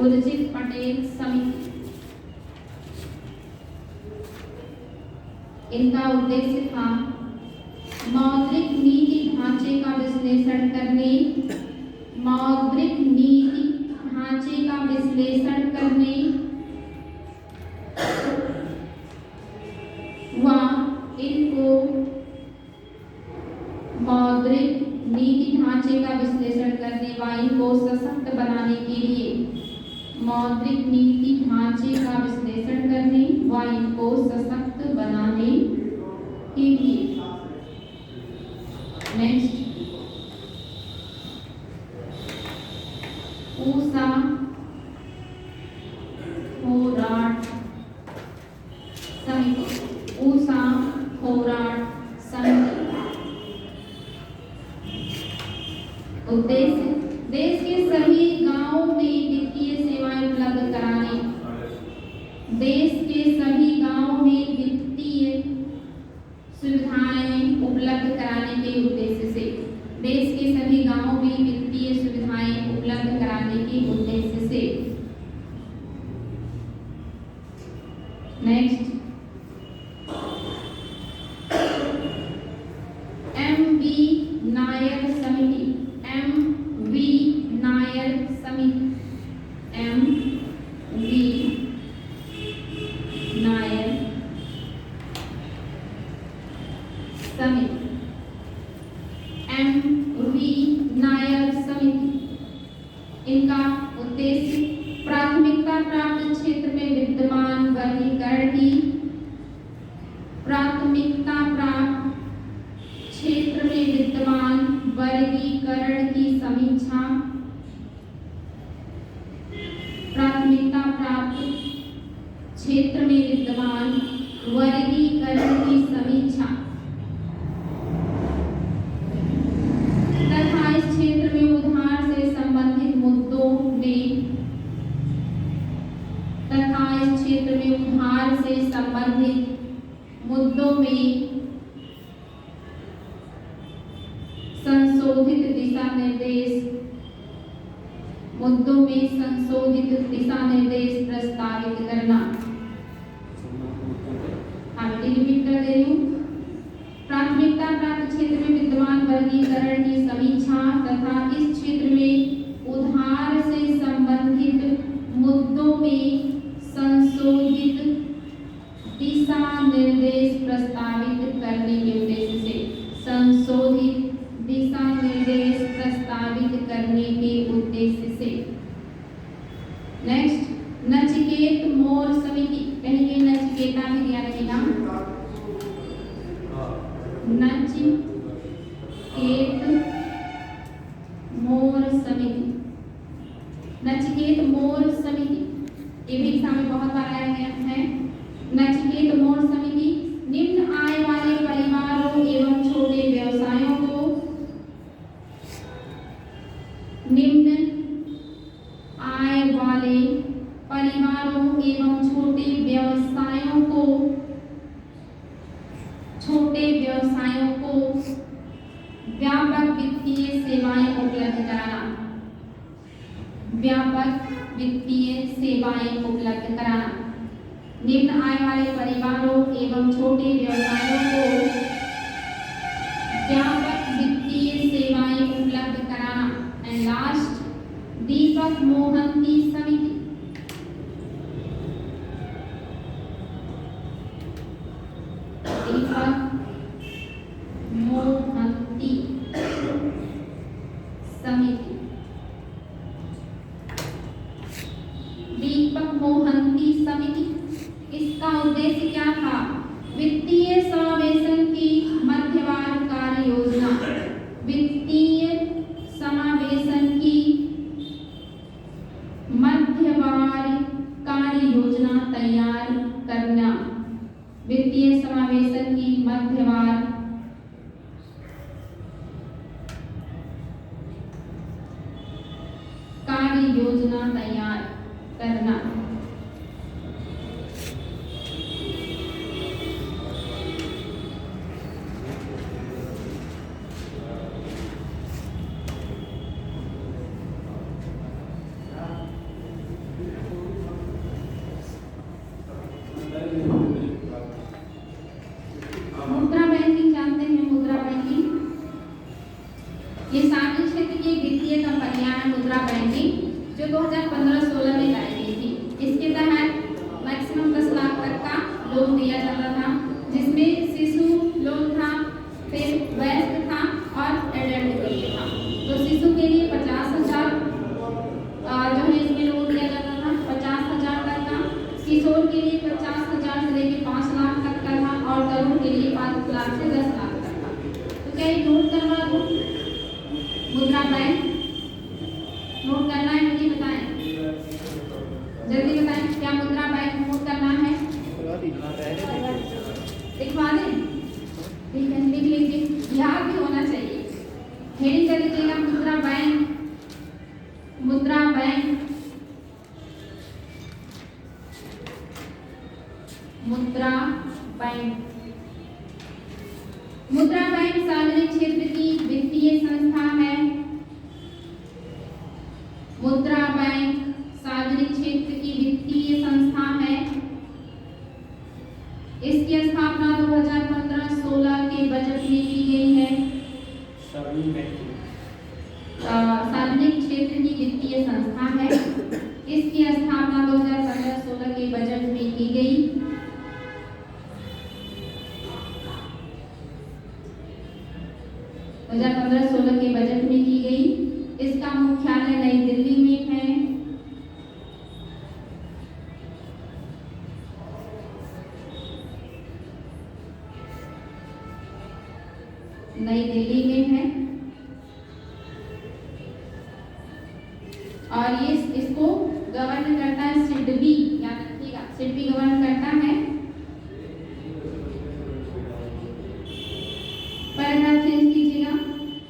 उर्जित पटेल समिति, इनका उद्देश्य था मौद्रिक नीति ढांचे का विश्लेषण करने, मौद्रिक नीति ढांचे का विश्लेषण करने व इनको मौद्रिक नीति ढांचे का विश्लेषण करने व इनको सशक्त बनाने के लिए, मौद्रिक नीति ढांचे का विश्लेषण करने व इनको सशक्त बनाने के लिए। नेक्स्ट, ऊषा खोराट समिति, ऊषा खोराट समिति। उद्देश्य, देश के सभी गांवों में वित्तीय सेवाएं उपलब्ध कराने, देश के सभी गांवों में वित्तीय सुविधाएं उपलब्ध कराने के उद्देश्य से, देश के सभी गांवों में वित्तीय सुविधाएं उपलब्ध कराने के उद्देश्य से। नेक्स्ट, MV नायर समिति, MV नायर समिति, MV नायर समिति, MV नायर समिति। इनका उद्देश्य प्राथमिकता प्राप्त क्षेत्र में विद्यमान वर्गीकरण की, प्राथमिकता प्राप्त क्षेत्र में विद्यमान वर्गीकरण की समीक्षा, प्राथमिकता प्राप्त क्षेत्र में विद्यमान वर्गीकरण की समीक्षा तथा इस क्षेत्र में उधार से संबंधित मुद्दों में, तथा इस क्षेत्र में उधार से संबंधित मुद्दों में संशोधित दिशा निर्देश, मुद्दों में संशोधित दिशा निर्देश प्रस्तावित करना। रिपीट कर दे रही हूँ, प्राथमिकता प्राप्त क्षेत्र में विद्यमान वर्गीकरण की समीक्षा तथा इस क्षेत्र में उधार से संबंधित भी दिया रहेगा नचिकेत मोर समिति। नचिकेत मोर समिति ये भी एग्जाम में बहुत बार आया गया है। नचिकेत मोर समिति निम्न आय वाले परिवारों एवं छोटे व्यवसायों को निम्न आय वाले परिवारों एवं छोटे व्यवसायों को व्यापक वित्तीय सेवाएं उपलब्ध कराना। व्यापक वित्तीय सेवाएं उपलब्ध कराना। निम्न आय वाले परिवारों एवं छोटे व्यवसायों को व्यापक वित्तीय सेवाएं उपलब्ध कराना। एंड लास्ट दीपक मोहंती समिति। दीपक मोहंती समिति। दीपक मोहंती समिति इसका उद्देश्य क्या था? वित्तीय समावेशन की मध्यवार कार्य योजना। वित्तीय समावेशन की मध्यवार कार्य योजना तैयार करना। वित्तीय समावेशन की मध्यवार कार्य योजना तैयार करना। मुद्रा बैंकिंग जानते हैं? मुद्रा बैंकिंग ये सार्वजनिक क्षेत्र की वित्तीय कंपनियां हैं। मुद्रा बैंकिंग जो 2015-16 में लाई गई थी। इसके तहत मैक्सिमम 10 लाख तक का लोन दिया जाता था, जिसमें शिशु लोन था, फिर वयस्क था और एडल्ट के लिए था। तो शिशु के लिए 50,000 जो है इसमें लोन दिया जाता था, 50,000 तक का। किशोर के लिए 50,000 से लेकर 5 लाख तक का था और तरुण के लिए 5 लाख से 10 लाख तक का। तो क्या ये नोट करवा दूं? मुद्रा बैंक नोट करना है? मुझे बताएं, जल्दी बताएं, क्या मुद्रा बैंक नोट करना है? लिखवा दें? ठीक है, लिख लीजिए, याद भी होना चाहिए। हेडिंग कर लीजिएगा मुद्रा बैंक। मुद्रा बैंक, मुद्रा बैंक। मुद्रा बैंक सार्वजनिक क्षेत्र की वित्तीय संस्था है। मुद्रा बैंक सार्वजनिक क्षेत्र की वित्तीय संस्था है। इसकी स्थापना 2015-16 के बजट में की गई है। सार्वजनिक क्षेत्र की वित्तीय संस्था है। इसकी स्थापना 2015-16 के बजट में की गई। दो 2015-16 के बजट में की गई। इसका मुख्यालय नई दिल्ली में है। नई दिल्ली में है और ये इसको गवर्न करता है सिडबी। याद रखिएगा, सिडबी गवर्न करता है। पैराग्राफ चेंज कीजिएगा।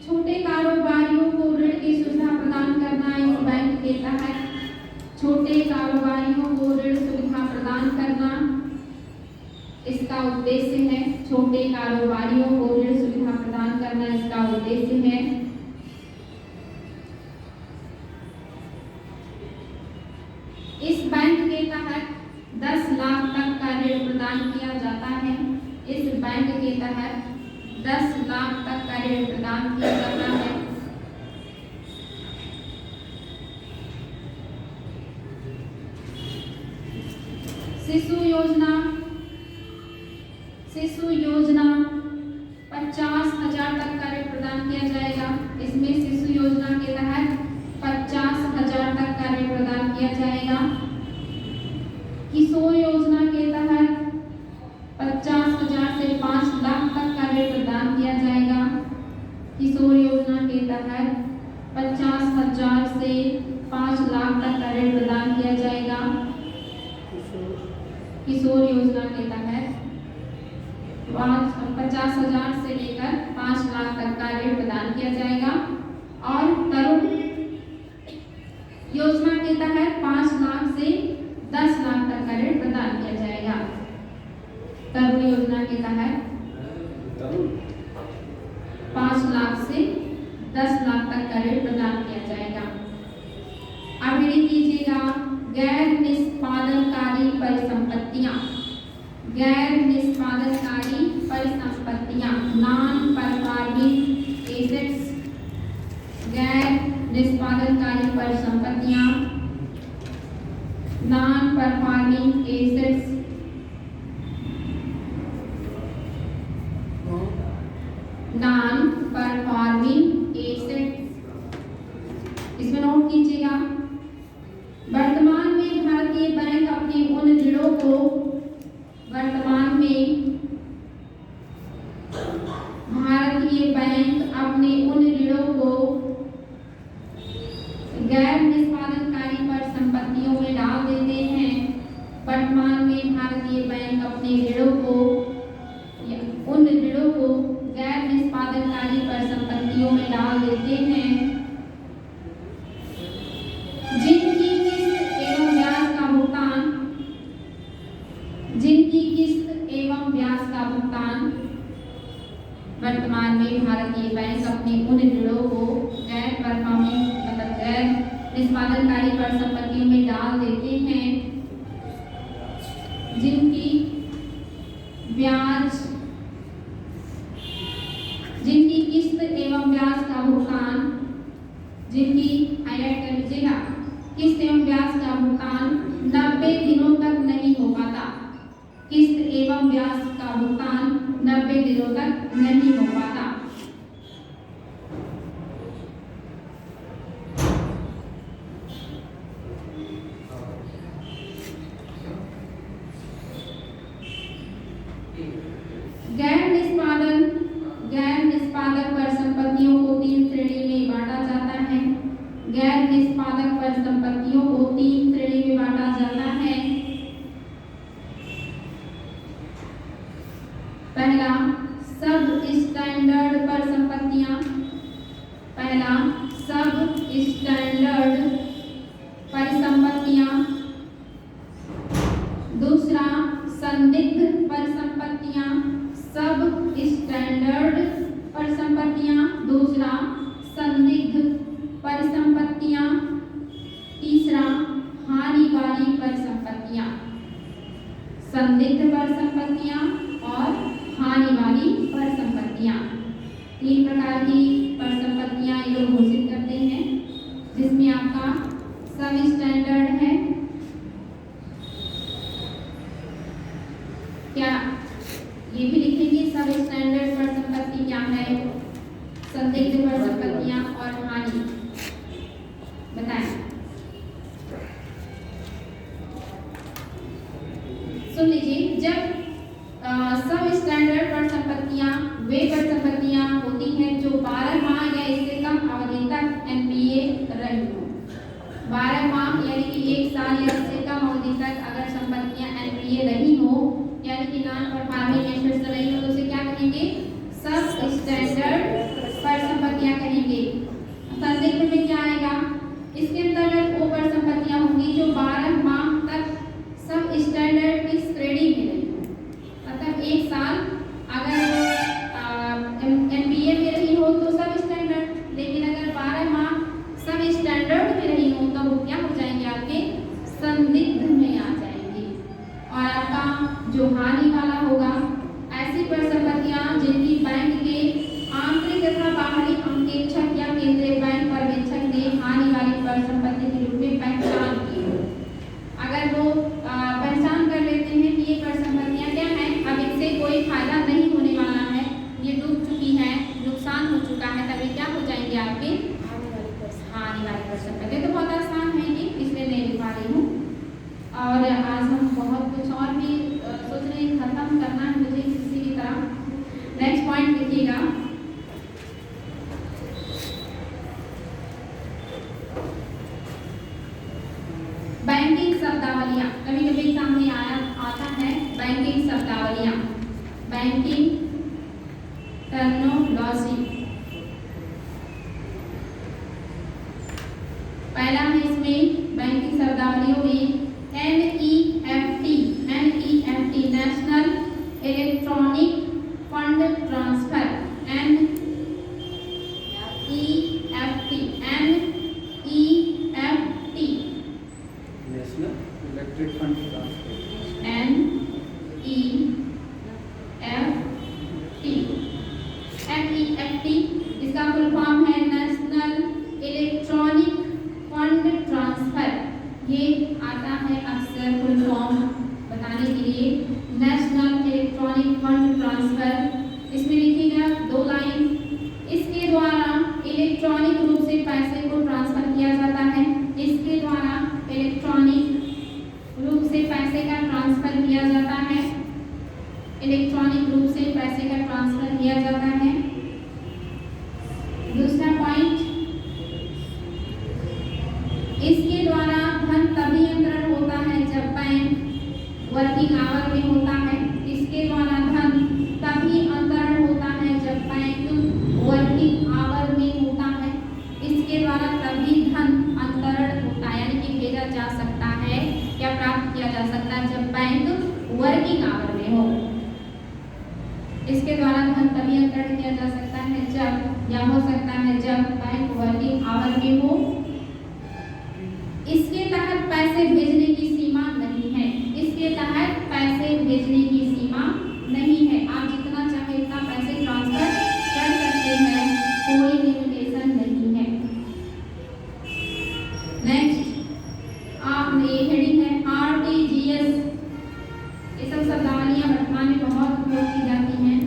छोटे कारोबारियों को ऋण की सुविधा प्रदान करना इस बैंक के तहत। छोटे कारोबारियों को ऋण सुविधा प्रदान करना इसका उद्देश्य है। छोटे कारोबारियों को ऋण सुविधा प्रदान करना इसका उद्देश्य है। इस बैंक के तहत 10 लाख तक का ऋण प्रदान किया जाता है। इस बैंक के तहत 10 लाख तक का ऋण प्रदान किया जाता है। शिशु योजना 50,000 तक का ऋण प्रदान किया जाएगा। इसमें शिशु योजना के तहत 50,000 तक का ऋण प्रदान किया जाएगा। किशोर योजना के तहत किशोर योजना के तहत 50,000 से लेकर 5 लाख तक का ऋण प्रदान किया जाएगा। और तरुण योजना के तहत 5 लाख से 10 लाख तक का ऋण प्रदान किया जाएगा। तरुण योजना के तहत 5 लाख से 10 लाख तक का ऋण प्रदान किया जाएगा। अब रीडिंग कीजिएगा, गैर निष्पादनकारी परिसंपत्तियां, गैर निष्पादनकारी परिसंपत्तियां, नॉन परफॉर्मिंग एसेट्स, गैर निष्पादनकारी परिसंपत्तियां, non performing assets, non performing assets. इसमें नोट कीजिएगा, वर्तमान में भारतीय बैंक अपने उन ऋणों को, वर्तमान में भारतीय बैंक अपने उन ऋणों को गैर निष्पादनकारी परिसंपत्तियों में डाल देते हैं। वर्तमान में भारतीय बैंक अपने ऋणों को, उन ऋणों को गैर निष्पादनकारी परिसंपत्तियों में डाल देते हैं जिनकी किस्त एवं ब्याज का भुगतान, जिनकी किस्त एवं ब्याज का भुगतान वर्तमान में भारतीय बैंक अपने उन ऋणों को गैर परफॉर्मिंग मतलब गैर निष्पादनकारी परिसंपत्तियों में डाल देते हैं जिनकी ब्याज, जिनकी किस्त एवं ब्याज का भुगतान, जिनकी हाईलाइट कर लीजिएगा, किस्त एवं ब्याज का भुगतान 90 दिनों तक नहीं हो पाता, किस्त एवं ब्याज का भुगतान 90 दिनों तक नहीं हो पाता। गैर निष्पादक परिसंपत्तियों को 3 श्रेणी में बांटा जाता है। गैर निष्पादक परिसंपत्तियों को 3 श्रेणी में बांटा जाता है। पहला, सब स्टैंडर्ड परिसंपत्तियां, पहला सब स्टैंडर्ड परिसंपत्तियां, दूसरा संदिग्ध परिसंपत्तियां, सब स्टैंडर्ड परिसंपत्तियां, दूसरा संदिग्ध परिसंपत्तियां, तीसरा हानि वाली परिसंपत्तियां, संदिग्ध परिसंपत्तियां और हानि वाली परिसंपत्तियां। 3 प्रकार की परिसंपत्तियां ये लोग घोषित करते हैं, जिसमें आपका सब स्टैंडर्ड है, क्या ये भी लिखेंगे सब स्टैंडर्ड परिसंपत्ति क्या है, संदिग्ध परिसंपत्तियां और हानि, बताएं। सुन लीजिए, जब सब स्टैंडर्ड परिसंपत्तियां वे परिसंपत्तियां होती हैं जो 12 माह या इससे कम अवधि तक एनपीए रही हो। 12 माह यानी कि 1 साल या इससे कम अवधि तक अगर संपत्तियां एनपीए रही हो यानी कि नॉन परफॉर्मिंग एसेट्स रही हो तो उसे क्या कहेंगे, सब स्टैंडर्ड परिसंपत्तियां कहेंगे। संदिग्ध में क्या आएगा, इसके अंतर्गत वो परिसंपत्तियां होंगी जो 12 माह तक सब स्टैंडर्ड की श्रेणी में रही हो। मतलब 1 साल अगर एनपीए में रही हो तो सब स्टैंडर्ड, लेकिन अगर 12 माह सब स्टैंडर्ड में रही हो तो वो क्या हो जाएंगे, आपके संदिग्ध में आ जाएंगे। और आपका जो हानि वाला होगा, ऐसी परिसंपत्तियां जिनकी बैंक के आंतरिक तथा बाहरी अंकेक्षक या केंद्रीय बैंक पर्यवेक्षक ने हानि वाली परिसंपत्ति के रूप में पहचान की हो। अगर वो पहचान कर लेते हैं कि ये परिसंपत्तियां क्या हैं, अब इनसे कोई फायदा नहीं होने वाला है, ये डूब चुकी है, नुकसान हो चुका है, तभी क्या हो जाएंगे आपके हानि वाली परिसंपत्ति। तो बहुत आसान है ये, इसलिए नहीं लिखा रही हूँ। और आज हम बहुत कुछ और भी सोच रहे हैं खत्म करना है। बैंकिंग शब्दावलियाँ, कभी कभी एग्जाम में आता है बैंकिंग शब्दावलियाँ, बैंकिंग टर्मिनोलॉजी। पहला है इसमें बैंकिंग शब्दावलियों में NEFT, national electronic fund transfer, NEFT, national electric fund transfer, NEFT, इसका फुल फॉर्म है नेशनल इलेक्ट्रॉनिक फंड ट्रांसफर। ये आता है अक्सर फुल फॉर्म बताने के लिए, नेशनल इलेक्ट्रॉनिक फंड ट्रांसफर। इसमें लिखिएगा 2 लाइन, इसके द्वारा इलेक्ट्रॉनिक रूप से पैसे को ट्रांसफर किया जाता है, इसके द्वारा इलेक्ट्रॉनिक रूप से पैसे का ट्रांसफर किया जाता है, इलेक्ट्रॉनिक रूप से पैसे का ट्रांसफर किया जाता है। दूसरा पॉइंट, इसके द्वारा धन तभी अंतरण होता है जब बैंक वर्किंग आवर में होता है, इसके द्वारा धन तभी अंतरण होता है जब बैंक वर्किंग आवर में होता है, इसके द्वारा तभी धन अंतरण होता है, यानी कि भेजा जा सकता है या प्राप्त किया जा सकता है जब बैंक वर्किंग आवर में हो। इसके द्वारा धन तभी अंतरण किया जा सकता है जब, या हो सकता है जब बैंक वर्किंग आवर में हो। इसके तहत पैसे भेजने की सीमा नहीं है, इसके तहत पैसे भेजने की सीमा नहीं है, आप जितना चाहे उतना पैसे ट्रांसफर कर सकते हैं, कोई लिमिटेशन नहीं है। नेक्स्ट आपने ये हेडिंग है RTGS, ये सब शब्दावलियां वर्तमान में बहुत उपयोग की जाती हैं।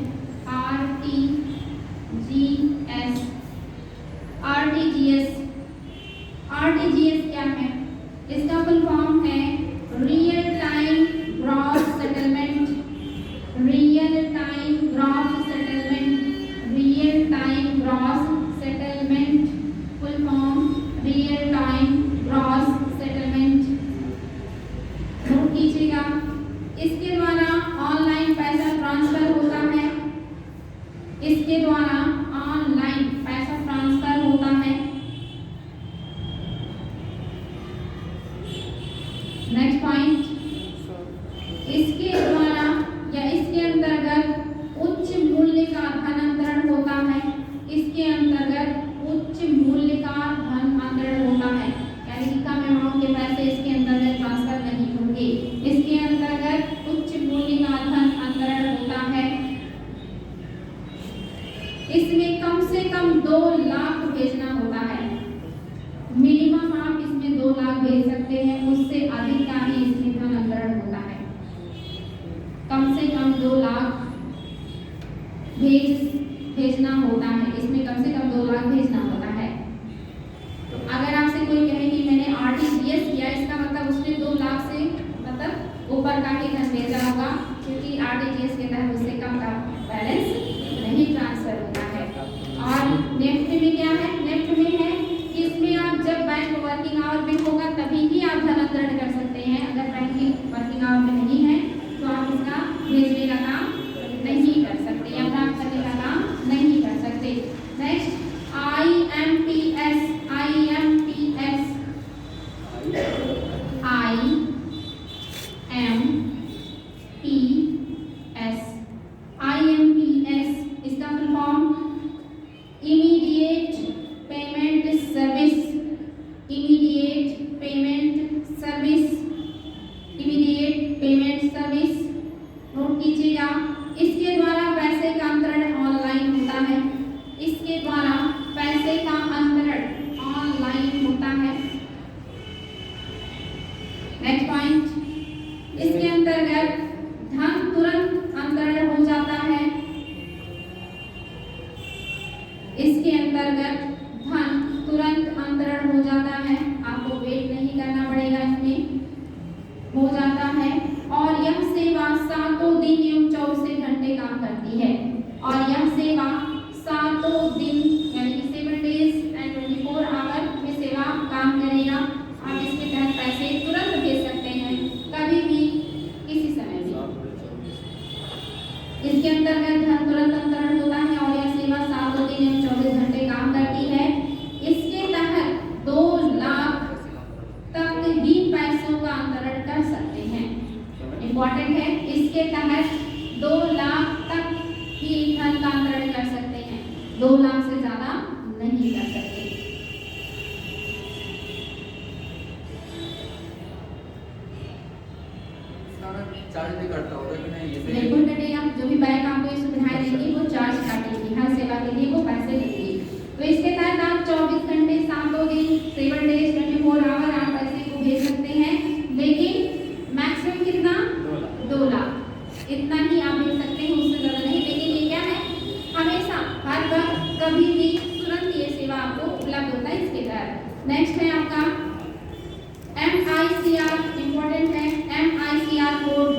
RTGS क्या है? इसका फुल फॉर्म है real time gross settlement, real time gross settlement, real time gross settlement, full form real time gross settlement. Note कीजिएगा, इसके द्वारा ऑनलाइन पैसा ट्रांसफर होता है, इसके द्वारा ऑनलाइन पैसा ट्रांसफर होता है। नेक्स्ट पॉइंट, इसके द्वारा या इसके अंतर्गत उच्च मूल्य का धन अंतरण होता है, इसके अंतर्गत उच्च मूल्य का धन अंतरण होता है, यानी कि कम अमाउंट के पैसे इसके अंतर्गत ट्रांसफर नहीं होंगे, इसके अंतर्गत उच्च मूल्य का धन अंतरण होता है। इसमें कम से कम 2 लाख भेजना होता है, मिनिमम आप इसमें 2 लाख भेज सकते हैं, उससे अधिक का ही इसमें धन अंतरण होता है। कम से कम 2 लाख भेजना होता है, इसमें कम से कम 2 लाख भेजना होता है। तो अगर आपसे कोई कहे कि मैंने RTGS किया, इसका मतलब उसने 2 लाख से मतलब ऊपर का ही धन भेजा होगा, क्योंकि RTGS के तहत उससे कम का बैलेंस नहीं ट्रांसफर होता है। और नेफ्ट में क्या है? नेफ्ट में है कि इसमें आप जब बैंक वर्किंग आवर में होगा तभी ही आप धन अंतरण कर सकते हैं, अगर बैंकिंग वर्किंग आवर में नहीं है तो आप इसका भेजने का काम नहीं कर सकते या प्राप्त करने का काम नहीं कर सकते। नेक्स्ट IMPS, इसका full form immediate payment service, immediate payment service, immediate payment service. Note कीजिएगा, इसके द्वारा पैसे का अंतरण ऑनलाइन होता है, इसके द्वारा पैसे का अंतरण ऑनलाइन होता है। नेक्स्ट पॉइंट, इसके अंतर्गत धन तुरंत अंतरण हो जाता है, इसके अंतर्गत धन तुरंत अंतरण हो जाता है, आपको वेट नहीं करना पड़ेगा, इसमें हो जाता है। और यह सेवा 7 दिन एवं 24 घंटे काम करती है, और यह सेवा 7 दिन यानी कि 7 days and 24 आवर में सेवा काम करेगा। आप इसके तहत पैसे तुरंत कर सकते हैं। इम्पोर्टेंट है, इसके तहत 2 लाख तक ही धन का अंतरण कर सकते हैं, 2 लाख से ज्यादा नहीं कर सकते। चार्ज भी करता होगा कि नहीं? ये बिल्कुल कटेगा, जो भी बैंक आपको ये सुविधाएं देगी वो चार्ज काटेगी, हर सेवा के लिए वो पैसे लेगी। तो इसके तहत आप 24 घंटे 7 दिन 7 डेज 24 आवर आप पैसे को भेज सकते हैं, लेकिन मैक्सिमम कितना? 2 लाख इतना ही आप भेज सकते हैं, उससे ज़्यादा नहीं। लेकिन ये क्या है, हमेशा हर वक्त कभी भी तुरंत ये सेवा आपको उपलब्ध होता है इसके तहत। नेक्स्ट है आपका MICR, इम्पोर्टेंट है MICR कोड,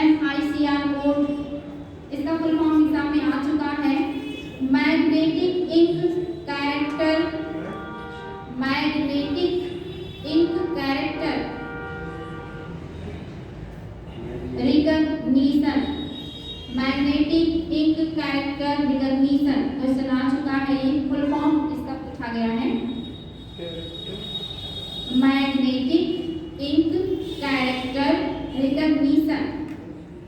MICR कोड, इसका फुल फॉर्म एग्जाम में आ चुका है। Magnetic ink character, magnetic ink character recognition, magnetic ink character recognition question आ चुका है। ये फुल फॉर्म इसका पूछा गया है, magnetic ink character recognition,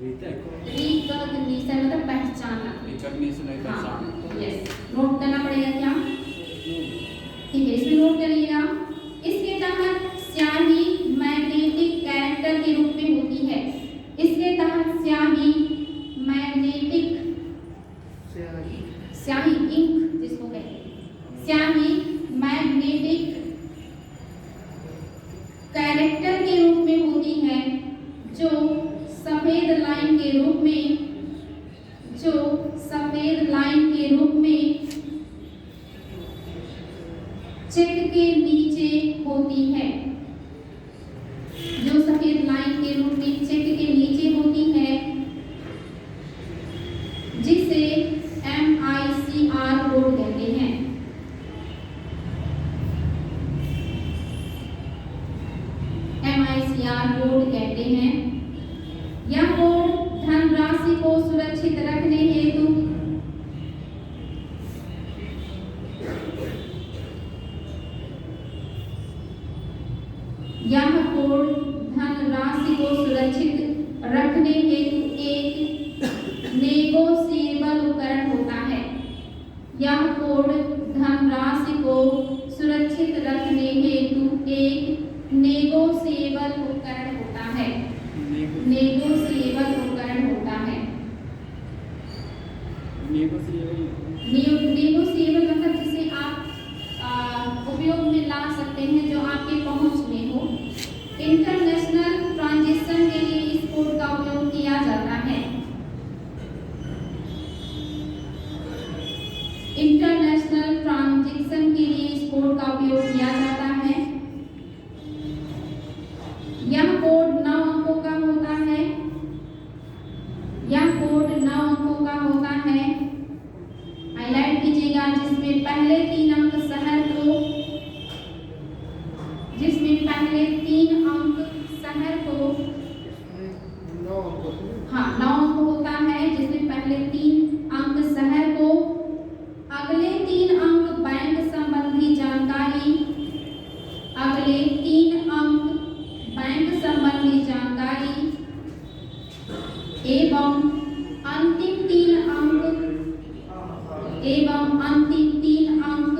recognition मतलब पहचानना, रिकॉग्निशन है पहचान। यस, नोट करना पड़ेगा क्या? ठीक है, इसमें नोट करिएगा। इसके तहत स्याही मैग्नेटिक कैरेक्टर के रूप में होती है, इसके तहत स्याही मैग्नेटिक, स्याही इंक जिसको कहते हैं, स्याही मैग्नेटिक कैरेक्टर के रूप में होती है, जो सफेद लाइन के रूप में, जो सफेद लाइन के रूप में चेक के नीचे होती है, जो सफेद लाइन के रूप में चेक के नीचे होती है, जिसे MICR कोड कहते हैं। MICR कोड कहते हैं। यह कोड धनराशि को सुरक्षित रखने हेतु रखने हेतु एक नेगोशिएबल उपकरण होता है। यह कोड धनराशि को सुरक्षित रखने हेतु एक नेगोशिएबल उपकरण होता है, नेगोशिएबल उपकरण होता है। नेगोशिएबल मतलब जिसे आप उपयोग में ला सकते हैं, जो आपके पहुंच में हो। इंटरनेशनल ट्रांजैक्शन के लिए इस कोड का उपयोग किया जाता है। इंटरनेशनल ट्रांजैक्शन के लिए इस कोड का उपयोग किया जाता है। यह कोड 9 अंकों का होता है। यह कोड 9 अंकों का होता है। हाईलाइट कीजिएगा, जिसमें पहले 3 अंक शहर को, जिसमें पहले 3 अंक शहर को, हाँ 9 अंक होता है, जिसमें पहले 3 अंक शहर को, अगले 3 अंक बैंक संबंधी जानकारी, अगले 3 अंक बैंक संबंधी जानकारी एवं अंतिम 3 अंक, एवं अंतिम 3 अंक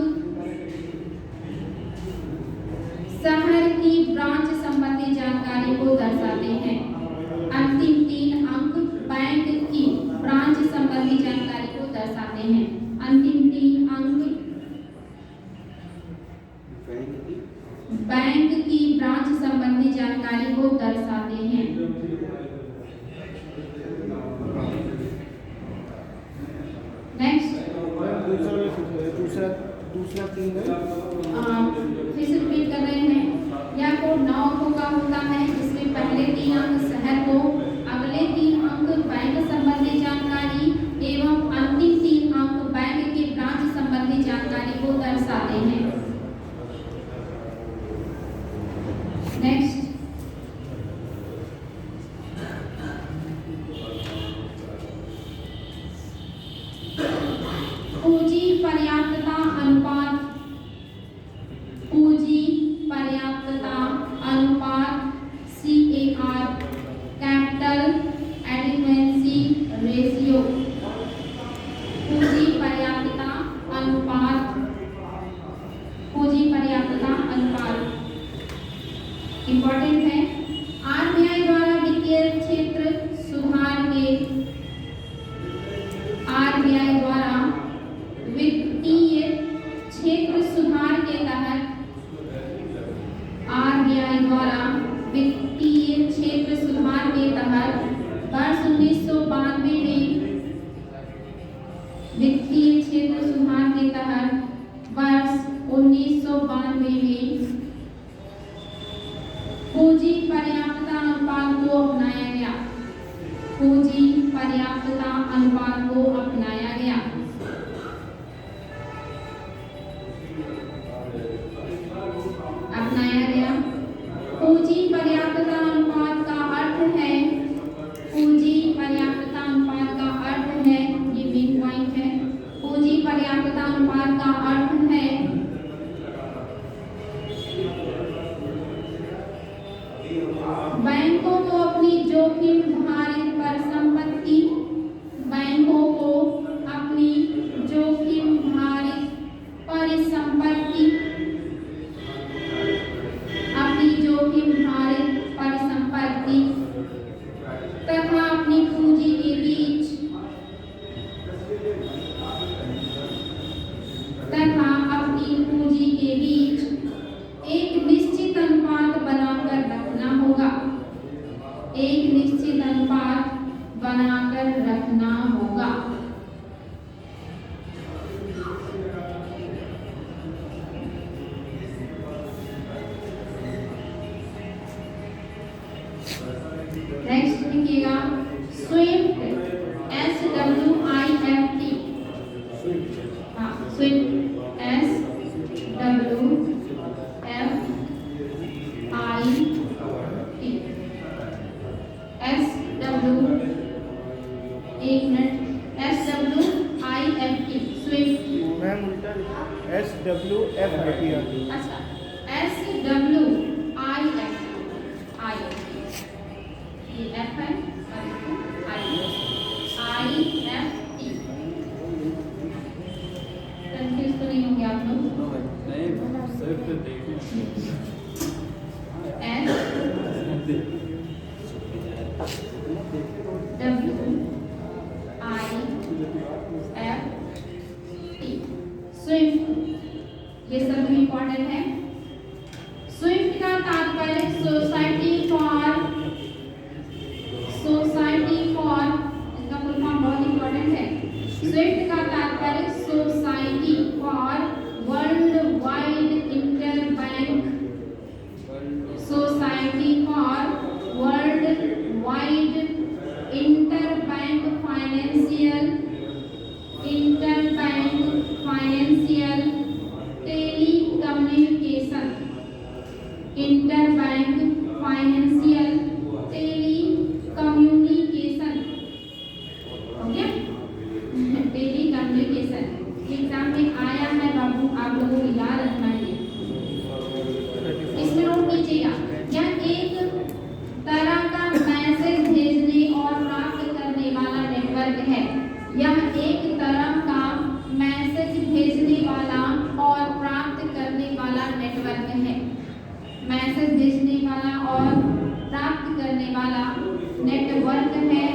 शहर की ब्रांच संबंधी जानकारी को दर्शाते हैं। अंतिम 3 अंक बैंक की ब्रांच संबंधी जानकारी को दर्शाते हैं। अंतिम 3 अंक बैंक की ब्रांच संबंधी जानकारी को दर्शाते हैं। नेक्स्ट दूसरा 3 फिर से रिपीट कर रहे हैं। यह कोड 9 अंकों का होता है, जिसमें पहले 3 अंक शहर को, अगले 3 अंक बैंक संबंधी जानकारी एवं अंतिम 3 अंक बैंक की ब्रांच संबंधी जानकारी को दर्शाते हैं। नेक्स्ट, वित्तीय क्षेत्र सुधार के तहत वर्ष 1992 में पूंजी पर्याप्तता अनुपात को अपनाया गया। पूंजी पर्याप्तता अनुपात को अपनाया गया। पूंजी पर्याप्तता अनुपात का अर्थ है, पूंजी पर्याप्तता अनुपात का अर्थ है, ये मेन पॉइंट है। पूंजी पर्याप्तता अनुपात का अर्थ है बैंकों को अपनी जोखिम भारित परिसंपत्ति, बैंकों को अपनी जोखिम भारित परिसंपत्ति, अपनी जोखिम भारित परिसंपत्ति तथा अपनी पूंजी के बीच एक निश्चित अनुपात बनाकर रखना होगा। एक निश्चित अनुपात बनाकर रखना होगा। नेक्स्ट लिखिएगा स्विफ्ट, SWIFT। हाँ, स्विफ्ट एक मिनट, SWIFT स्विफ्ट। मैम उल्टा SWFIT। अच्छा, SWIFT, ये F है और IFT। कंफ्यूज तो नहीं होंगे आप लोग? नहीं, सिर्फ देखिए। स्विफ्ट, ये सब इम्पोर्टेंट है। स्विफ्ट का तात्पर्य सोसाइटी फॉर, इसका फुल फॉर्म बहुत इम्पोर्टेंट है। स्विफ्ट का तात्पर्य society for worldwide interbank, society for worldwide interbank financial telecommunication, interbank financial telecommunication, okay, telecommunication. Exam में आया है बाबू, आप लोगों को याद रखना है। इसमें नोट कीजिएगा, यह एक तरह का मैसेज भेजने और प्राप्त करने वाला नेटवर्क है। यह एक तरह का मैसेज भेजने वाला और प्राप्त करने वाला नेटवर्क है। मैसेज भेजने वाला और प्राप्त करने वाला नेटवर्क है,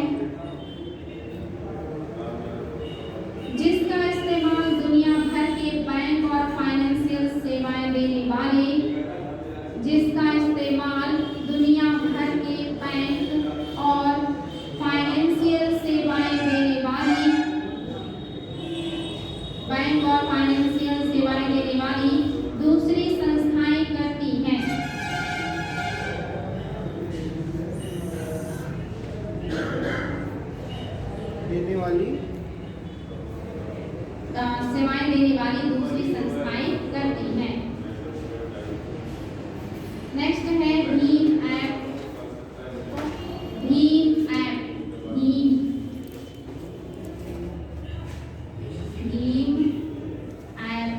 जिसका इस्तेमाल दुनिया भर के बैंक और फाइनेंशियल सेवाएं देने वाले, जिसका इस्तेमाल दुनिया भर के बैंक और फाइनेंशियल सेवाएं देने वाली, बैंक और फाइनेंशियल सेवाएं देने वाली दूसरी संस्थाएं करती हैं। देने वाली सेवाएं देने वाली दूसरी संस्थाएं करती हैं। नेक्स्ट है Bhim app. Bhim app, Bhim app,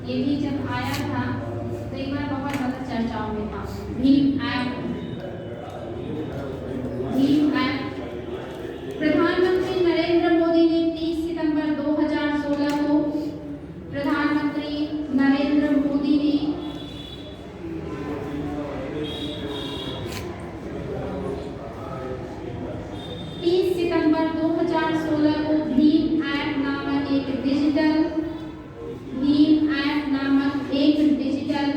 ये भी जब आया था तो एक बार बहुत ज़्यादा चर्चाओं में था। भीम ऐप, भीम ऐप प्रधानमंत्री नरेंद्र मोदी ने 30 सितंबर 2016 को, प्रधानमंत्री नरेंद्र मोदी ने 30 सितंबर 2016 को भीम ऐप नामक एक डिजिटल, भीम ऐप नामक एक डिजिटल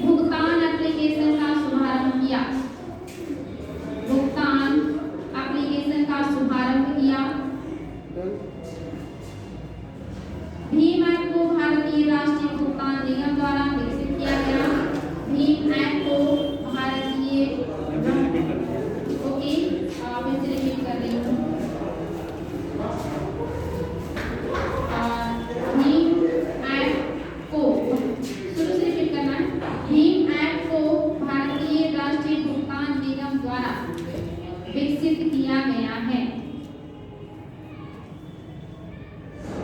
भुगतान भीम ऐप को भारतीय राष्ट्रीय भुगतान निगम द्वारा विकसित किया गया। भीम ऐप को भारतीय ओके मैं रिपीट कर रही हूँ। भीम ऐप को शुरू से रिपीट करना है। भीम ऐप को भारतीय राष्ट्रीय भुगतान निगम द्वारा विकसित किया गया है।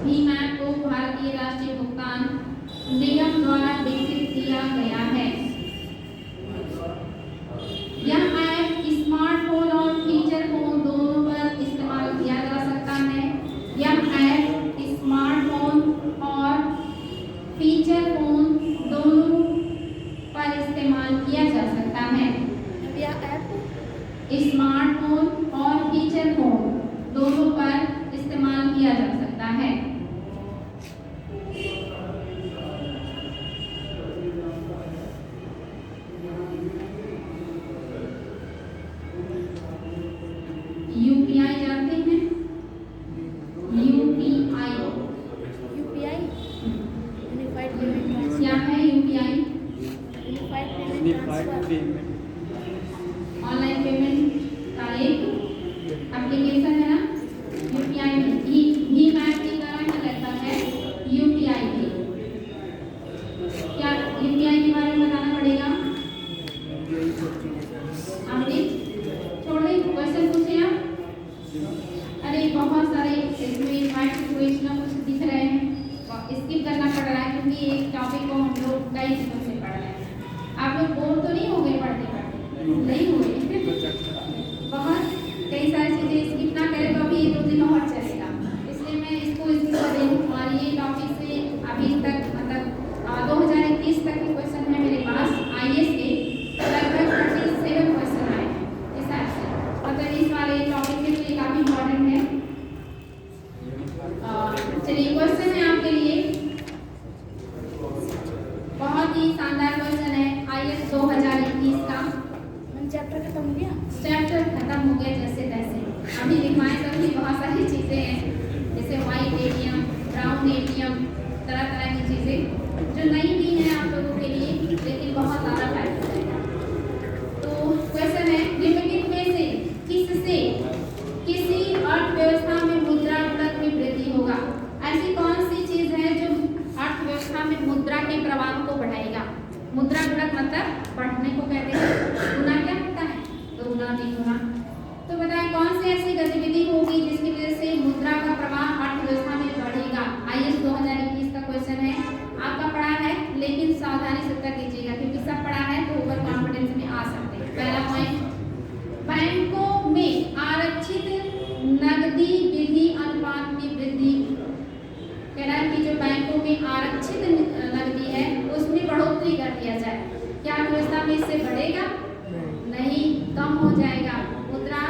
भीम ऐप को भारतीय राष्ट्रीय भुगतान निगम द्वारा विकसित किया गया है। यह ऐप स्मार्टफोन और फीचर फोन दोनों पर इस्तेमाल किया जा सकता है। यह ऐप स्मार्टफोन और फीचर फोन दोनों पर इस्तेमाल किया जा सकता है। यह ऐप स्मार्टफोन और फीचर फोन दोनों पर इस्तेमाल किया जा सकता है। यूपीआई जानते हैं? UPI UPI unified payment transfer. क्या है? UPI unified payment unified transfer. Payment online payment का एक एप्लीकेशन है ना। यूपीआई में भीम ऐप की तरह ही रहता है यूपीआई भी। क्या यूपीआई के बारे में बताना पड़ेगा? आपने थोड़े क्वेश्चन पूछे आप? अरे बहुत सारे इसमें वाइट क्वेश्चन कुछ दिख रहे हैं, स्किप करना पड़ रहा है क्योंकि एक टॉपिक को हम लोग कई दिनों से पढ़ रहे हैं। आप लोग बोर तो नहीं हो गए पढ़ते पढ़ते? नहीं हुए। बहुत कई सारी चीजें स्किप ना करें तो अभी 2 दिन और चलेगा, इसलिए मैं इसको स्किप कर रही हूँ। और ये टॉपिक से अभी तक मतलब 2021 तक के क्वेश्चन है मेरे पास आईएएस के, लगभग 37 क्वेश्चन आए हैं इस हिसाब से। मतलब इस वाले टॉपिक के लिए काफी इम्पोर्टेंट है। चलिए क्वेश्चन है आपके लिए, बहुत ही शानदार क्वेश्चन है आईएएस 2021 का। चैप्टर खत्म हो गया। चैप्टर खत्म हो गया जैसे तैसे। अभी लिखवाएं सभी बहुत सारी चीजें हैं जैसे व्हाइट एटीएम, ब्राउन एटीएम, तरह तरह की चीजें जो नई भी हैं आप लोगों के लिए, लेकिन बहुत ज़्यादा फायदा रहेगा। तो क्वेश्चन है निम्नलिखित में से किससे किसी अर्थव्यवस्था में मुद्रा गुणक में वृद्धि होगा? ऐसी कौन सी चीज है जो अर्थव्यवस्था में मुद्रा के प्रवाह को बढ़ाएगा? मुद्रा गुणक मतलब बढ़ने को कहते हैं, गुना क्या होता है? तो गुना नहीं होना। तो बताएं कौन सी ऐसी गतिविधि होगी जिसकी वजह से मुद्रा का प्रवाह अर्थव्यवस्था में बढ़ेगा? आईएएस 2021 का क्वेश्चन है, आपका पढ़ा है लेकिन सावधानी से उत्तर दीजिएगा क्योंकि सब पढ़ा है तो ओवर कॉन्फिडेंस में आ सकते हैं। पहला पॉइंट, बैंकों में आरक्षित नकदी विधि अनुपात में वृद्धि। कह रहा है कि जो बैंकों में आरक्षित नकदी है उसमें बढ़ोतरी कर दिया जाए। क्या अर्थव्यवस्था में इससे बढ़ेगा? नहीं, कम हो जाएगा। मुद्रा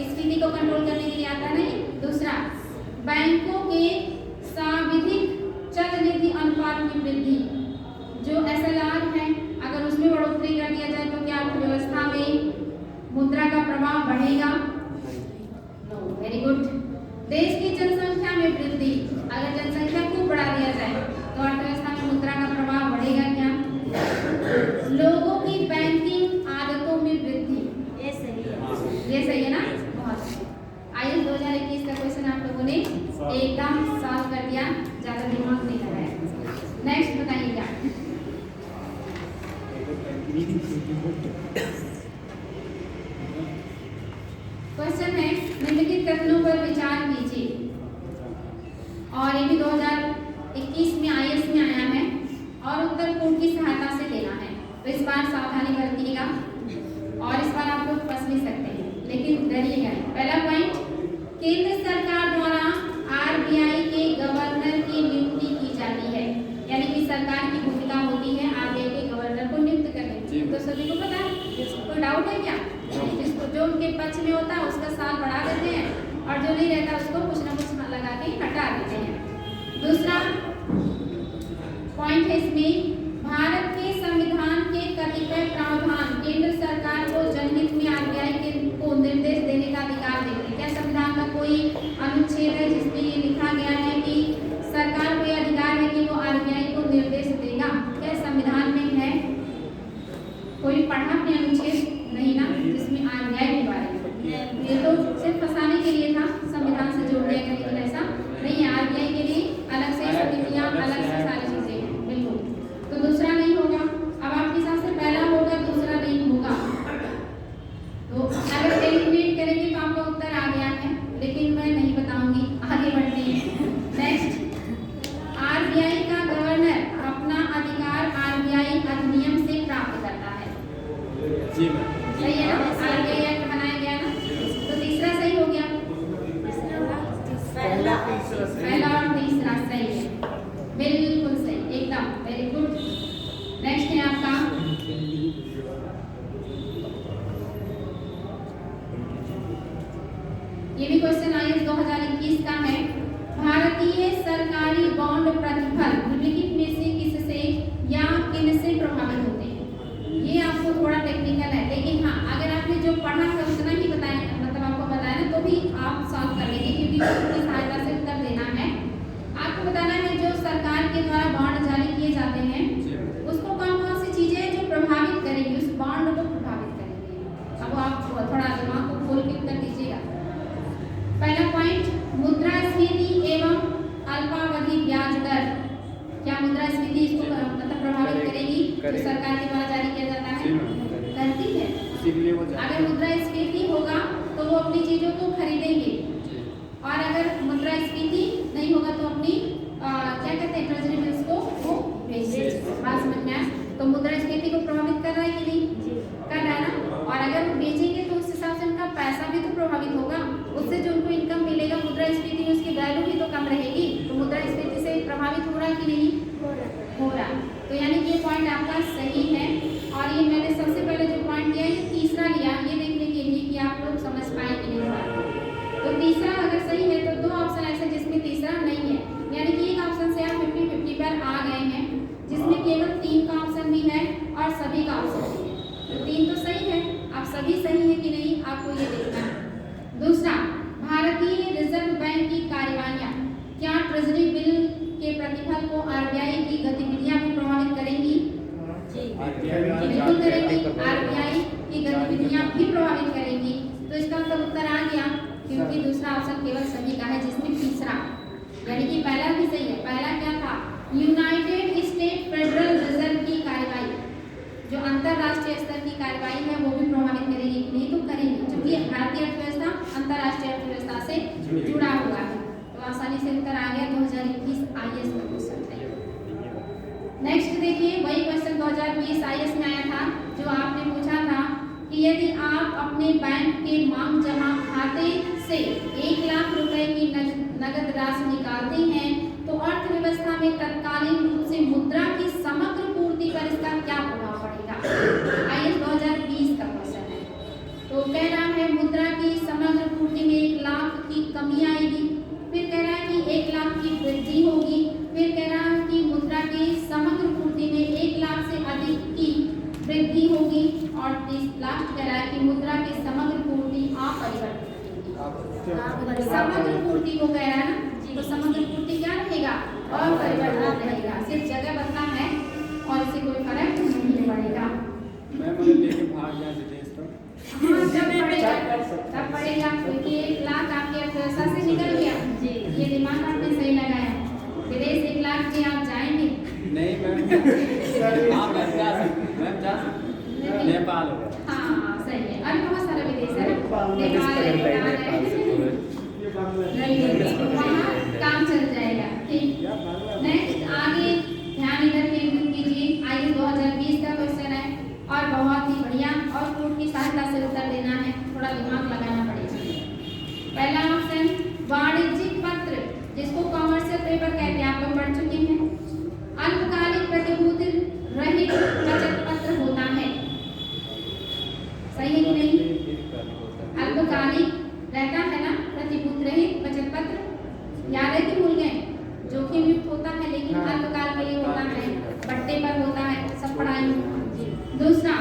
स्फीति को कंट्रोल करने के लिए आता नहीं। दूसरा, बैंकों के साविधिक चल निधि अनुपात में वृद्धि। जो एसएलआर है अगर उसमें बढ़ोतरी कर दिया जाए तो क्या अर्थव्यवस्था में मुद्रा का प्रवाह बढ़ेगा? No, very good. देश की जनसंख्या में वृद्धि, अगर जनसंख्या को बढ़ा दिया जाए तो अर्थव्यवस्था में मुद्रा का प्रवाह बढ़ेगा क्या? लोगों की बैंकिंग आदतों में वृद्धि। ये सही है। ये सही है ना? बहुत सही। आईएएस 2021 का क्वेश्चन आप लोगों ने एकदम सॉल्व कर दिया, ज्यादा दिमाग नहीं लगाया। नेक्स्ट बताइएगा। क्वेश्चन है निम्नलिखित कथनों पर विचार कीजिए। और ये भी 2021 में आईएएस में आया है और उत्तर कोड की सहायता से देना है, तो इस बार सावधानी बरतिएगा और इस बार आप लोग फंस भी सकते हैं लेकिन डरिएगा नहीं। पहला पॉइंट, केंद्र सरकार द्वारा आरबीआई के गवर्नर की नियुक्ति की जाती है, यानी कि सरकार की भूमिका होती है आरबीआई के गवर्नर को नियुक्त करने की। तो सभी को पता है, कोई डाउट है क्या? जिसको जो उनके पक्ष में होता है उसका साल बढ़ा देते हैं और जो नहीं रहता उसको कुछ ना कुछ लगा के हटा देते हैं। दूसरा पॉइंट है इसमें, भारत के संविधान के कतिपय प्रावधान केंद्र सरकार को जनहित में आरबीआई को निर्देश देने का अधिकार देते हैं। क्या संविधान का कोई अनुच्छेद है जिसमें ये पहला और तीसरा सही है, बिल्कुल सही, एकदम वेरी गुड। नेक्स्ट है आपका ये भी क्वेश्चन IAS 2021 का है। भारतीय सरकारी बॉन्ड प्रतिफल निम्नलिखित में से किससे या किनसे प्रभावित होते हैं? ये आपको थोड़ा टेक्निकल है, लेकिन हाँ अगर आपने जो पढ़ा है उतना ही बताया, मतलब आपको बताया ना, तो भी आप सॉल्व कर लेंगे, क्योंकि उसकी सहायता से उत्तर देना है। आपको बताना है जो सरकार के द्वारा बॉन्ड जारी किए जाते हैं उसको कौन कौन सी चीजें जो प्रभावित करेंगी, उस बॉन्ड को प्रभावित करेंगी। अब आप थोड़ा दिमाग को खोल के उत्तर दीजिएगा। पहला पॉइंट, मुद्रास्फीति एवं अल्पावधि ब्याज दर। क्या मुद्रास्फीति इसको मतलब प्रभावित करेगी जो सरकार के द्वारा जारी किया जाता है? करती है। इसीलिए वो अगर मुद्रास्फीति होगा तो वो अपनी चीजों को खरीदेंगे, और अगर मुद्रास्फीति नहीं होगा तो अपनी क्या कहते हैं ट्रेजरी बिल्स को वो बेचेंगे। बात समझ में आया? तो मुद्रास्फीति को प्रभावित कर रहा है कि नहीं? कर रहा है ना। और अगर वो बेचेंगे तो उस हिसाब से उनका पैसा भी तो प्रभावित होगा, उससे जो उनको इनकम मिलेगा मुद्रास्फीति में उसकी वैल्यू भी तो कम रहेगी। तो मुद्रास्फीति से प्रभावित हो रहा है कि नहीं? हो रहा। तो यानी कि ये पॉइंट आपका सही है। और ये मैंने सबसे पहले जो पॉइंट दिया ये तीसरा लिया, ये देखने के लिए कि आप लोग समझ पाए कि नहीं पाए। तो तीसरा अगर सही है तो दो ऑप्शन ऐसे जिसमें तीसरा नहीं है, यानी कि एक ऑप्शन से आप 50-50 पर आ गए हैं, जिसमें केवल 3 का ऑप्शन भी है और सभी का ऑप्शन भी है। तो 3 तो सही है, आप सभी सही है कि नहीं आपको ये देखना है। दूसरा, भारतीय रिजर्व बैंक की कार्यवाहियां क्या ट्रेजरी बिल के प्रतिफल को RBI की गतिविधियां भी प्रभावित करेंगी? बिल्कुल करेंगी। RBI की गतिविधियां भी प्रभावित करेंगी। तो इसका मतलब उत्तर आ गया, क्योंकि दूसरा ऑप्शन केवल सभी का है, जिसमें तीसरा यानी कि पहला भी सही है। पहला क्या था? यूनाइटेड स्टेट फेडरल रिजर्व की कार्यवाही, जो अंतरराष्ट्रीय स्तर की कार्यवाही है वो भी प्रभावित करेगी कि नहीं? तो करेंगी, क्योंकि भारतीय अर्थव्यवस्था अंतरराष्ट्रीय अर्थव्यवस्था से जुड़ा हुआ है। तो आसानी से उत्तर आ गया 2021 IAS का क्वेश्चन है। नेक्स्ट देखिए, वही क्वेश्चन 2020 IAS में आया था, जो आपने पूछा था कि यदि आप अपने बैंक के मांग जमा खाते से 1 लाख रुपए की नगद राशि निकालते हैं तो अर्थव्यवस्था में तत्कालीन रूप से मुद्रा की समग्र पूर्ति पर इसका क्या प्रभाव पड़ेगा? IAS 2020 का क्वेश्चन है। तो कह रहा है मुद्रा की समग्र पूर्ति में 1 लाख की कमी आएगी, फिर कह रहा है कि 1 लाख की वृद्धि होगी, फिर कह रहा है कि मुद्रा की समग्र पूर्ति में 1 लाख से अधिक की वृद्धि होगी, और 30 लाख कह रहा है कि मुद्रा की समग्र पूर्ति अपरिवर्तित रहेगी। समग्र पूर्ति को कह रहा है ना, तो समग्र पूर्ति क्या रहेगा? अपरिवर्तित रहेगा। सिर्फ जगह बदला है और इससे कोई फर्क नहीं पड़ेगा। मैं मुझे लेके भाग गया विदेश तो हाँ, तब पड़ेगा, क्योंकि 1 लाख आपके अर्थव्यवस्था से निकल गया। ये दिमाग आपने सही लगाया। विदेश 1 लाख के आप जाएंगे? नहीं मैम, आप जा सकते, मैम जा सकते, नेपाल हो गया। हाँ सही है, और बहुत सारा विदेश है ना, नेपाल है, वहाँ काम चल जाएगा। ठीक, नेक्स्ट आगे ध्यान इधर केंद्रित कीजिए। IAS 2020 का क्वेश्चन है और बहुत ही बढ़िया, और कोर्ट की सहायता से उत्तर देना है, थोड़ा दिमाग लगाना पड़ेगा। पहला ऑप्शन, वाणिज्यिक पत्र, जिसको कॉमर्शियल पेपर कहते हैं, आप लोग पढ़ चुके हैं। अल्पकालिक प्रतिभूति रहित बचत पत्र होता है, सही है कि नहीं? अल्पकालिक रहता है ना प्रतिभूति रहित बचत पत्र, याद है कि भूल गए? जोखिम युक्त होता है लेकिन अल्पकाल के लिए होता है, बट्टे पर होता है, सब पढ़ाई। दूसरा,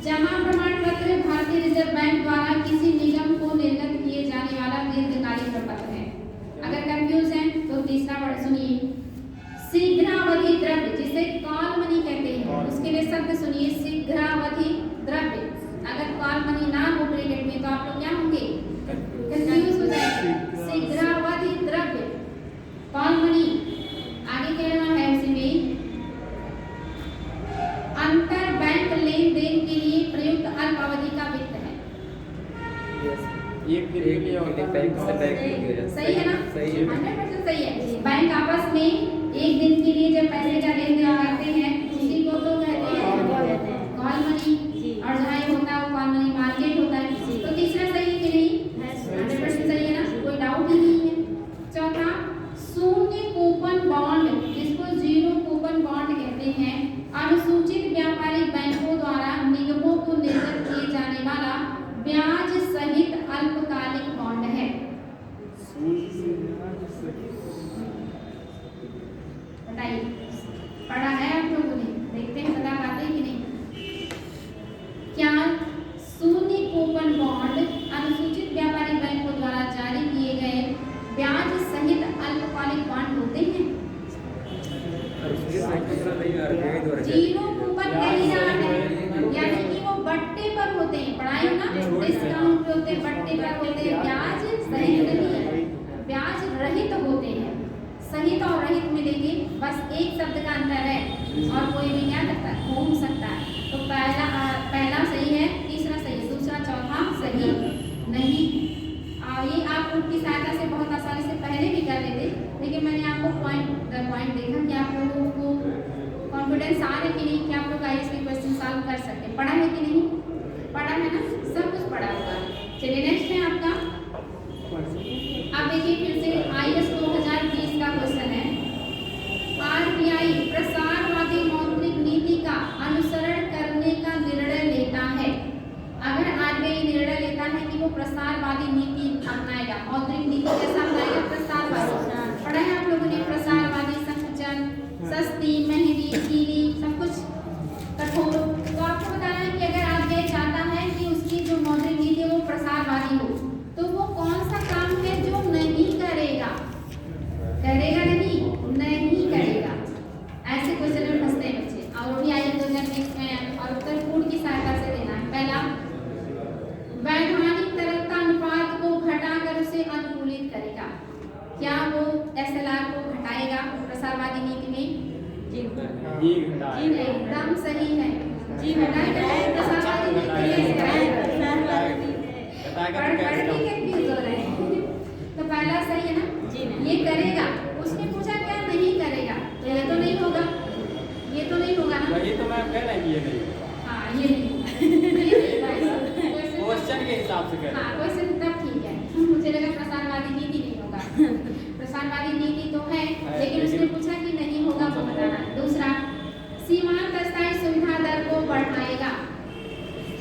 जमा प्रमाण पत्र भारतीय रिजर्व बैंक द्वारा किसी निगम को निर्गत किए जाने वाला दीर्घकालिक प्रपत्र है। अगर कंफ्यूज हैं तो तीसरा वर्ड सुनिए, शीघ्रावधि द्रव्य, जिसे कॉल मनी कहते हैं, उसके लिए शब्द सुनिए, शीघ्रावधि द्रव्य। अगर कॉल मनी ना हो ब्रैकेट में तो आप लोग क्या होंगे? कंफ्यूज हो जाएंगे। शीघ्रावधि द्रव्य, कॉल मनी। आगे कह रहा है उसी में, अंतर बैंक लेन देन के लिए प्रयुक्त शून्य कूपन बॉन्ड, जिसको जीरो कूपन बॉन्ड कहते हैं, अनुसूचित व्यापारिक बैंकों द्वारा निगमों को निर्गत किए जाने वाला ब्याज सहित अल्पकालिक बॉन्ड है। बताइए, पढ़ा है आप लोगों ने? देखते हैं बता पाते हैं कि नहीं। क्या शून्य कूपन बॉन्ड अनुसूचित व्यापारिक बैंकों द्वारा जारी किए गए ब्याज सहित अल्पकालिक बॉन्ड होते हैं? जीरो कूपन कही जा रहा है, यानी कि वो बट्टे पर होते हैं, पढ़ाई ना, डिस्काउंट पे होते हैं, बट्टे पर होते हैं, ब्याज सहित नहीं, ब्याज रहित होते हैं। सहित और रहित में देखिए बस एक शब्द का अंतर है, और कोई भी क्या करता है, घूम सकता है। तो पहला सही है, तीसरा सही है, दूसरा चौथा सही नहीं। ये आप उनकी सहायता से बहुत आसानी से पहले भी कर लेते, लेकिन मैंने आपको पॉइंट दर पॉइंट देखा कि आप लोगों को कॉन्फिडेंस आ रहा है कि नहीं, कि आप लोग आईएएस के क्वेश्चन सॉल्व कर सकते हैं। पढ़ा है कि नहीं? पढ़ा है ना, सब कुछ पढ़ा होगा। चलिए नेक्स्ट है आपका, अब देखिए फिर से आईएएस 2020 का क्वेश्चन है। आरबीआई प्रसारवादी मौद्रिक नीति का अनुसरण करने का निर्णय लेता है। अगर आरबीआई निर्णय लेता है कि वो प्रसारवादी नीति अपनाएगा, मौद्रिक नीति कैसा अपनाएगा? प्रसारवादी। पढ़ा है आप लोगों ने, प्रसारवादी, संकुचन, सस्ती, महंगी, गीली, सब कुछ कठोर। तो आपको बताना है कि अगर आरबीआई चाहता है कि उसकी जो मौद्रिक नीति है वो प्रसारवादी हो, तो वो कौन सा काम है जो नहीं करेगा? करेगा नहीं करेगा। ऐसे क्वेश्चन में फंसते हैं बच्चे, और वो भी आईएएस 2020 में, और उत्तर पूर्ण की सहायता से देना है। पहला, वैधानिक तरलता अनुपात को घटाकर उसे अनुकूलित करेगा। क्या वो एसएलआर को घटाएगा प्रसारवादी नीति में? जी एकदम सही है, जी घटाएगा। प्रसारवादी नीति में कंफ्यूज हो रहे हैं। तो पहला सही है ना, ये करेगा। उसने पूछा क्या नहीं करेगा, तो ये तो नहीं होगा, ये तो नहीं होगा ना। वही तो मैं कह रहा हूं, ये नहीं होगा। हाँ, ये नहीं होगा। क्वेश्चन के हिसाब से कह रहा हाँ, क्वेश्चन तब ठीक है। मुझे लगा प्रसारवादी नीति नहीं होगा। प्रसारवादी नीति तो है, लेकिन उसने पूछा कि नहीं होगा, वो बताना। दूसरा, सीमांत अस्थायी सुविधा दर को बढ़ाएगा।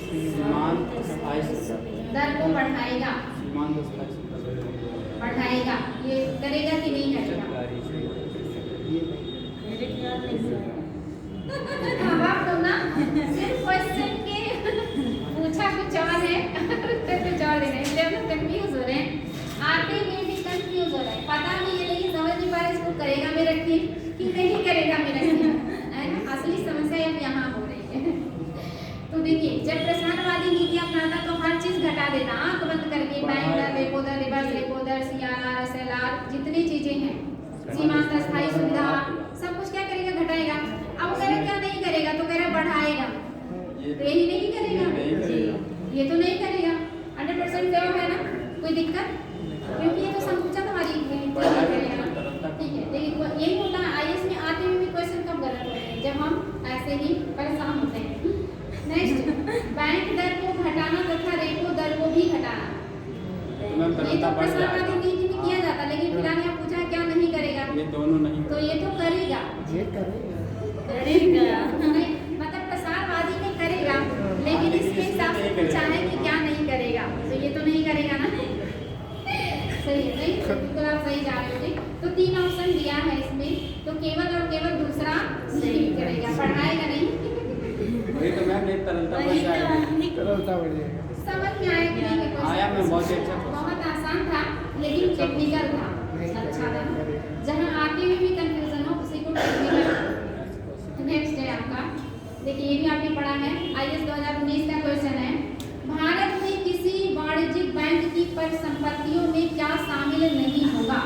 सीमांत अस्थायी दर को बढ़ाएगा, बढ़ाएगा। ये करेगा कि नहीं करेगा? अब आप लोग ना सिर्फ क्वेश्चन के पूछा कुछ और है, उत्तर कुछ और दे रहे हैं, इसलिए हम कंफ्यूज हो रहे हैं। आते हुए भी कंफ्यूज हो रहे हैं, पता नहीं है, लेकिन समझ नहीं पा रहे इसको करेगा मेरा ठीक कि नहीं करेगा मेरा ठीक। असली समस्या अब यहाँ हो रही है। तो देखिए, जब प्रसारवादी नीति अपनाता तो हर चीज घटा देता, आंख बंद करके, बैंक दर, रेपो दर, रिवर्स रेपो दर, सीआरआर, एसएलआर, जितनी चीजें हैं, सीमांत अस्थायी सुविधा, सब कुछ क्या करेगा? घटाएगा। अब कह रहा क्या नहीं करेगा, तो कह रहा बढ़ाएगा। तो यही नहीं करेगा, ये तो नहीं करेगा। 100% जवाब है ना, कोई दिक्कत? क्योंकि ये तो संकुचन हमारी करेगा। ठीक है, लेकिन यही होता है आईएएस में आते हुए भी क्वेश्चन कब गलत होते हैं, जब हम ऐसे ही परेशान होते हैं। नेक्स्ट, बैंक दर को घटाना तथा रेपो दर को भी घटाना। ये तो प्रसारवादी नीति में किया जाता, लेकिन फिलहाल यहाँ पूछा क्या नहीं करेगा? ये दोनों नहीं, तो ये तो करेगा, मतलब प्रसारवादी में करेगा, लेकिन इसके हिसाब से पूछा है कि क्या नहीं करेगा, तो ये तो नहीं करेगा ना। सही है, नहीं बिल्कुल आप सही जा रहे हो। तो 3 ऑप्शन दिया है इसमें, तो केवल और केवल दूसरा नहीं करेगा, पढ़ाएगा नहीं। वही तो मैम, एक तरलता बढ़ जाएगी, तरलता बढ़ जाएगा। समझ में आया कि नहीं? आया मैं बहुत अच्छा, बहुत आसान था, लेकिन टेक्निकल था, अच्छा था। जहाँ आते हुए भी कंफ्यूजन हो, उसी को टेक्निकल। नेक्स्ट है आपका, देखिए ये भी आपने पढ़ा है, आईएएस 2019 का क्वेश्चन है। भारत में किसी वाणिज्यिक बैंक की परिसंपत्तियों में क्या शामिल नहीं होगा?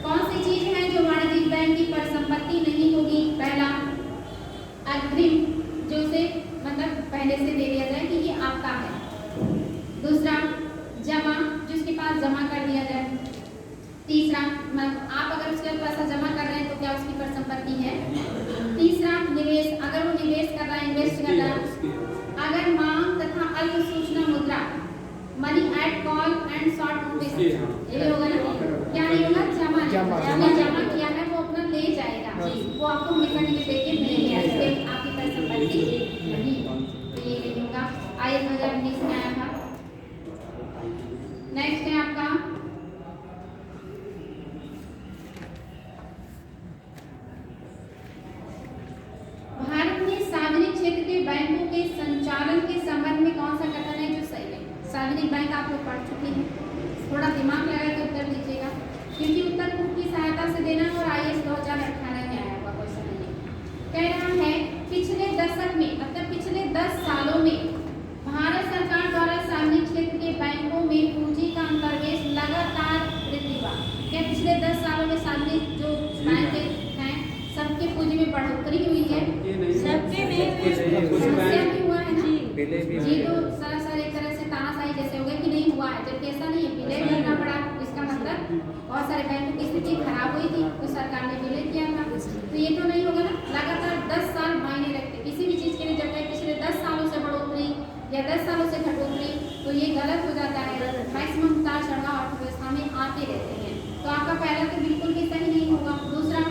कौन सी चीज है जो वाणिज्यिक बैंक की परिसंपत्ति नहीं होगी? पहला, अग्रिम, जो उसे मतलब पहले से दे दिया जाए कि ये आपका है। दूसरा, जमा, जिसके पास जमा कर दिया जाए। तीसरा, आप अगर उसके पैसा जमा कर रहे हैं तो क्या उसकी परिसंपत्ति है? तीसरा, निवेश, अगर वो निवेश कर रहा है, इन्वेस्ट कर रहा है। अगर मांग तथा अल्प सूचना मुद्रा, money at call and short notice, ये होगा ना? क्या नहीं होगा? जमा जमा जिसने जमा किया है वो अपना ले जाएगा, वो आपको हमेशा के लिए देके मिलेगा, इससे आपकी कोई संपत्ति नहीं। तो ये नहीं होगा। आयत 2019 में आया था। नेक्स्ट है आपका भारत में सार्वजनिक क्षेत्र के बैंकों के संचालन के संबंध में कौन सा कथन है जो सही है? सार्वजनिक बैंक आप लोग पढ़ चुके हैं, थोड़ा दिमाग लगा के उत्तर दीजिएगा, क्योंकि उत्तर बुक की सहायता से देना और IAS 2018 में आया हुआ क्वेश्चन है। कह रहा है पिछले दशक में, मतलब पिछले 10 सालों में भारत सरकार द्वारा सार्वजनिक क्षेत्र के बैंकों में पूंजी का अंतर्वेश लगातार वृद्धि हुआ। क्या पिछले 10 सालों में सार्वजनिक जो बैंक हैं सबके पूंजी में बढ़ोतरी हुई है? सबके नहीं समस्या भी हुआ है ना? विलय भी जी, तो सरासर एक तरह से तानाशाही जैसे हो गया कि नहीं हुआ है, जबकि ऐसा नहीं है, विलय करना पड़ा। इसका मतलब बहुत सारे बैंकों की स्थिति खराब हुई थी तो सरकार ने विलय किया था। तो ये तो नहीं होगा ना, लगातार 10 साल मायने रखते किसी भी चीज़ के लिए। जब पिछले 10 सालों से बढ़ोतरी या 10 सालों से घटोतरी, तो ये गलत हो जाता है। मैक्सिमम उतार चढ़ाव अर्थव्यवस्था में आते रहते हैं। तो आपका पहला तो बिल्कुल भी सही नहीं होगा। दूसरा,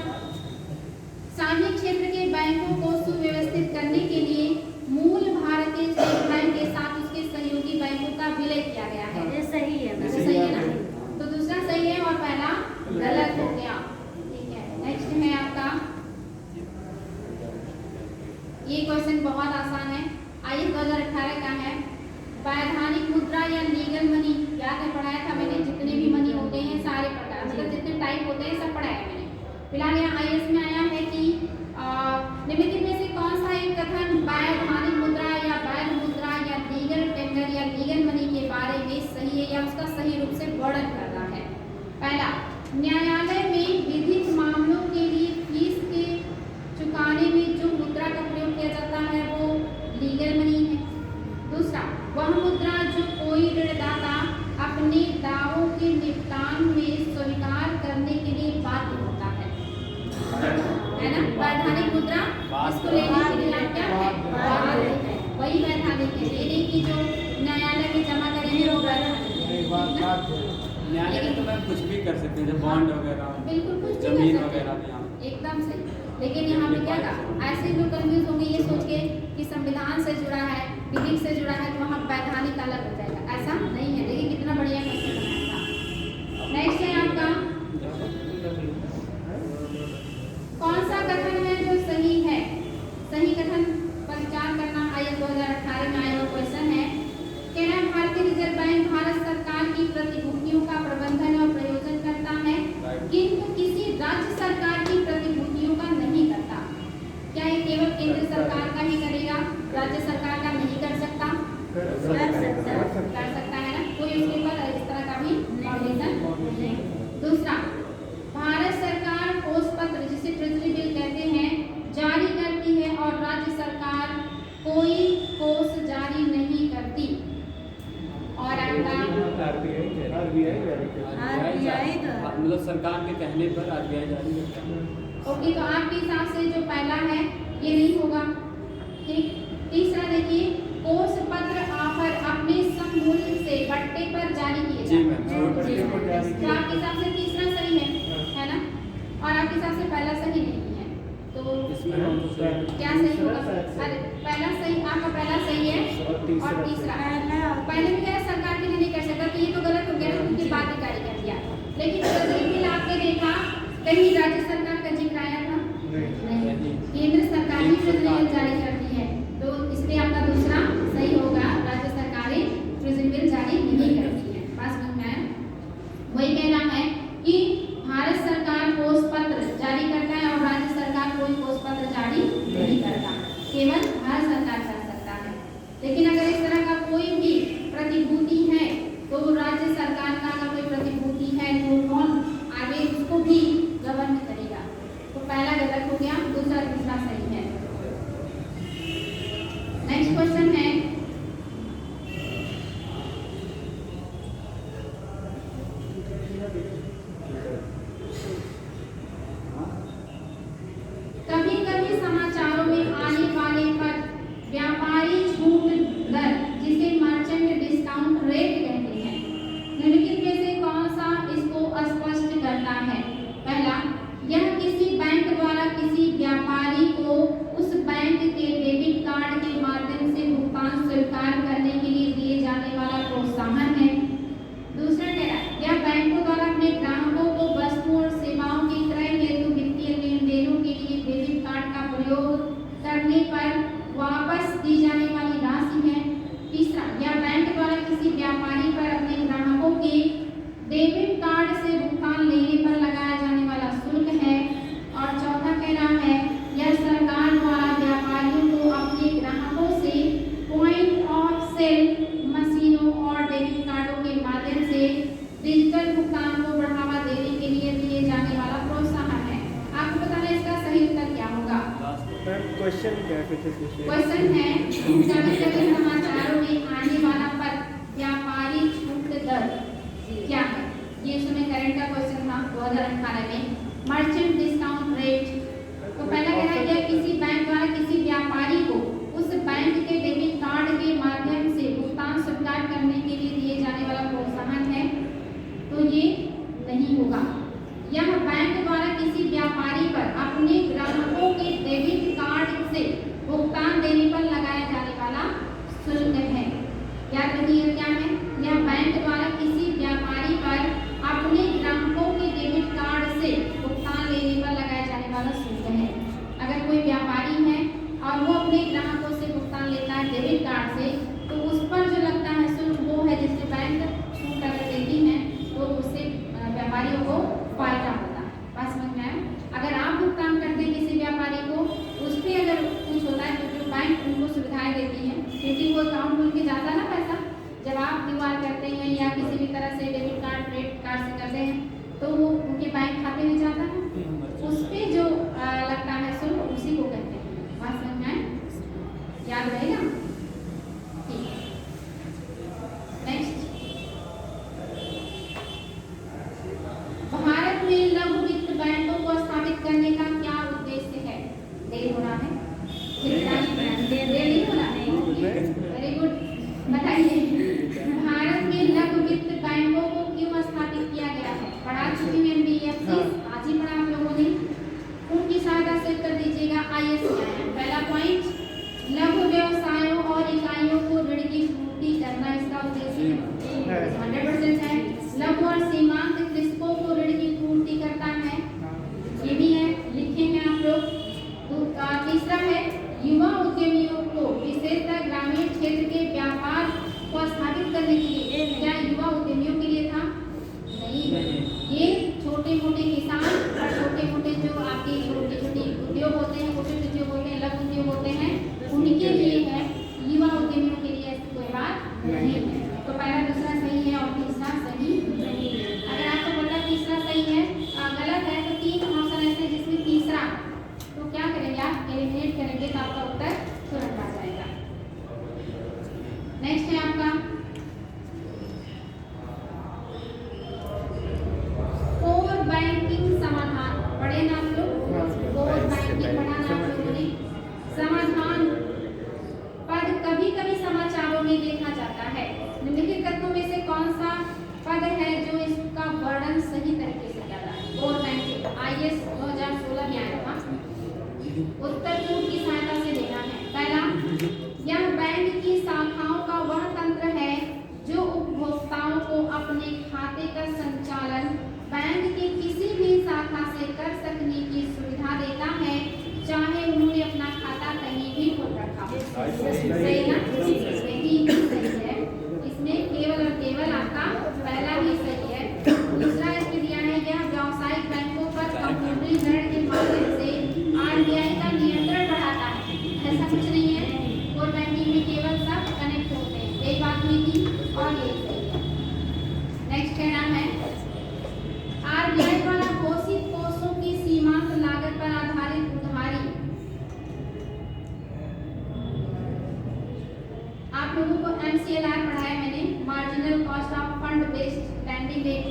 सार्वजनिक क्षेत्र के बैंकों को सुव्यवस्थित करने के लिए मूल भारतीय स्टेट बैंक के साथ उसके सहयोगी बैंकों का विलय किया गया है। ये सही है तो सही है ना? तो दूसरा सही है और पहला गलत हो गया। ठीक है, नेक्स्ट है आपका, ये क्वेश्चन बहुत आसान है, आइए 2018 का है। वैधानिक मुद्रा या लीगल मनी, याद है पढ़ाया था मैंने, जितने भी मनी होते हैं सारे प्रकार, मतलब जितने टाइप होते हैं सब पढ़ाया मैंने। फिलहाल यहाँ IAS में आया है कि निम्नलिखित में से कौन सा एक कथन वैधानिक मुद्रा या वैध मुद्रा या लीगल टेंडर या लीगल मनी के बारे में सही है या उसका सही रूप से वर्णन कर रहा है? पहला, न्यायालय में विधिक मामलों के लिए फीस के चुकाने में जो मुद्रा का प्रयोग किया जाता है वो लीगल मनी है। दूसरा, वह मुद्रा जो कोई ऋणदाता अपने दावों के निपटान में स्वीकार करने के लिए बाध्य होता है ना? वैधानिक मुद्रा इसको लेने के लिए आप क्या है? बाध्य है, वही वैधानिक है। ये नहीं कि जो न्यायालय में जमा करेंगे वो वैधानिक है। न्यायालय में तो मैम कुछ भी कर सकते हैं, जब बॉन्ड वगैरह, बिल्कुल कुछ भी जमीन कर सकते वगैरह हैं, भी यहाँ एकदम सही। लेकिन यहाँ पे क्या कहा, ऐसे लोग कंफ्यूज होंगे ये सोच के कि संविधान से जुड़ा है, विधि से जुड़ा है, तो वहाँ वैधानिक अलग हो जाएगा। ऐसा नहीं है। देखिए कितना बढ़िया क्वेश्चन बनाया था। नेक्स्ट है आपका, कौन सा कथन है जो सही है? सही कथन पर विचार करना IAS 2018 में आया हुआ क्वेश्चन है। कहना भारतीय रिजर्व बैंक भारत सरकार की प्रतिभूतियों का प्रबंधन और प्रयोजन करता है, किंतु किसी राज्य सरकार की प्रतिभूतियों का नहीं करता। क्या ये केवल केंद्र सरकार का ही करेगा, राज्य सरकार का नहीं कर सकता? कर सकता है ना, कोई उसके ऊपर इस तरह का भी बाउंडेशन। दूसरा, भारत सरकार कोष पत्र, जिसे ट्रेजरी बिल कहते हैं, जारी करती है और राज्य सरकार कोई कोष जारी नहीं करती। और आपका RBI मतलब सरकार के कहने पर RBI जारी करता है। ओके, तो आपके हिसाब से जो पहला है ये नहीं होगा। ठीक, तीसरा देखिए, कोष पत्र ऑफर अपने सममूल्य से बट्टे पर जारी किए जी जाते हैं। मैम, तो आपके हिसाब से तीसरा सही है ना? और आपके हिसाब से पहला सही नहीं है, तो क्या सही होगा? अरे पहला सही, आपका पहला सही है और तीसरा पहले भी क्या सरकार के लिए नहीं कर सकता, तो ये तो गलत हो गया क्योंकि बाध्यकारी कर दिया। लेकिन ट्रेजरी बिल आपने देखा कहीं राज्य सरकार का जिक्र आया था? नहीं, केंद्र सरकार ही ट्रेजरी बिल जारी करती है, तो इसलिए आपका दूसरा सही होगा। राज्य सरकारें ट्रेजरी बिल जारी नहीं करती है। बस मैं वही कहना है कि भारत सरकार कोष पत्र जारी करता है और राज्य सरकार कोई कोष पत्र जारी नहीं करता, केवल भारत सरकार कर सकता है। लेकिन अगर इस तरह का कोई भी प्रतिभूति है तो राज्य सरकार का अगर कोई प्रतिभूति है तो कौन आगे उसको भी गवर्न करेगा। तो पहला गलत हो गया, दूसरा तीसरा सही है। नेक्स्ट क्वेश्चन है, कभी कभी समाचारों में आने वाले पद व्यापारी छूट दर, जिसे मर्चेंट डिस्काउंट रेट कहते हैं, निम्नलिखित में से कौन सा इसको स्पष्ट करता है? क्वेश्चन क्या है कुछ पूछिए। क्वेश्चन है कभी कभी समाचारों में आने वाला पद व्यापारी छूट दर क्या है? ये इस समय करंट का क्वेश्चन था 2018 में। मर्चेंट डिस्काउंट रेट, तो पहला कह रहा है कि किसी बैंक द्वारा किसी व्यापारी को उस बैंक के डेबिट कार्ड के माध्यम से भुगतान स्वीकार करने के लिए दिए जाने वाला प्रोत्साहन है, तो ये नहीं होगा। यह बैंक द्वारा किसी व्यापारी पर अपने ग्राहकों के डेबिट कार्ड से भुगतान देने पर लगाया जाने वाला शुल्क है। याद रखिए क्या है? यह बैंक द्वारा किसी व्यापारी पर अपने ग्राहकों के डेबिट कार्ड से भुगतान लेने पर लगाया जाने वाला शुल्क है। अगर कोई व्यापारी है और वो अपने ग्राहकों से भुगतान लेता है डेबिट कार्ड से, तो उस पर जो लगता है शुल्क वो है जिससे बैंक छूट अगर देती है तो उससे व्यापारियों को फायदा होता है। बात समझ में आया? अगर आप भुगतान करते हैं किसी व्यापारी को, उस पर अगर कुछ होता है तो जो बैंक उनको सुविधाएं देती है, क्योंकि वो अकाउंट में उनके जाता ना पैसा, जब आप क्यूआर करते हैं या किसी भी तरह से डेबिट कार्ड क्रेडिट कार्ड से करते हैं तो वो उनके बैंक खाते में जाता है, उस पर जो लगता है शुल्क उसी को कहते हैं। बात समझ में आए? याद रहेगा? ठीक है, नेक्स्ट। भारत में लघु वित्त बैंकों को स्थापित करने का क्या उद्देश्य है? देर हो रहा है? देर नहीं हो रहा है? वेरी गुड, बताइए। भारत में लघु वित्त बैंकों को क्यों स्थापित किया गया है? पढ़ा चुकी हूँ एनबीएफसी, आज ही पढ़ा आप लोगों ने। उनकी सहायता से उत्तर दीजिएगा। आइए पहला पॉइंट, लघु व्यवसायों और इकाइयों को ऋण की पूर्ति करना इसका उद्देश्य है, 100% है। लघु और सीमांत कृषकों को ऋण की पूर्ति करता है, ये भी है, लिखेंगे आप लोग। तीसरा है युवा उद्यमियों को, विशेषतः ग्रामीण क्षेत्र के व्यापार को स्थापित करने के लिए। क्या युवा उद्यमियों के लिए था? नहीं, ये छोटे मोटे किसान और छोटे मोटे जो आपके छोटे छोटे उद्योग होते हैं, छोटे उद्योग होते हैं, लघु उद्योग होते हैं, उनके लिए है। युवा उद्यमियों के लिए ऐसी कोई बात नहीं है। तो पहला दूसरा सही है और तीसरा सही नहीं है। अगर आपको पता तीसरा सही है, गलत है, तो 3 ऑप्शन ऐसे जिसमें तीसरा, तो क्या करेंगे आप? एलिमिनेट करेंगे तो आपका उत्तर तुरंत आ जाएगा। नेक्स्ट है आपका कोर बैंकिंग समाधान। पढ़े ना आप लोग? कोर बैंकिंग पढ़ा ना आप लोगों ने? समाधान पद कभी कभी समाचारों में देखा जाता है। निम्नलिखित तत्वों में से कौन सा पद है जो इसका वर्णन सही तरीके से कर रहा है? कोर बैंकिंग IAS 2016 में आया था। उत्तर पूर्व की सहायता से देना है। पहला, यह बैंक की शाखाओं का वह तंत्र है जो उपभोक्ताओं को अपने खाते का संचालन बैंक के किसी भी शाखा से कर सकने की सुविधा देता है, चाहे उन्होंने अपना खाता कहीं भी खोल रखा हो। सही ना? सही है। इसमें केवल और केवल आपका पहला ही सही है। दूसरा इसमें दिया है, यह व्यावसायिक बैंकों पर कंप्यूटरीकरण के माध्यम से RBI का नियंत्रण बढ़ाता है। ऐसा कुछ नहीं है, कोर बैंकिंग में केवल सब कनेक्ट होते हैं। एक बात हुई थी और ये सही है। नेक्स्ट कहना है, RBI द्वारा घोषित कोषों की सीमांत लागत पर आधारित उधारी। आप लोगों को MCLR पढ़ाया मैंने, marginal cost of fund based landing rate.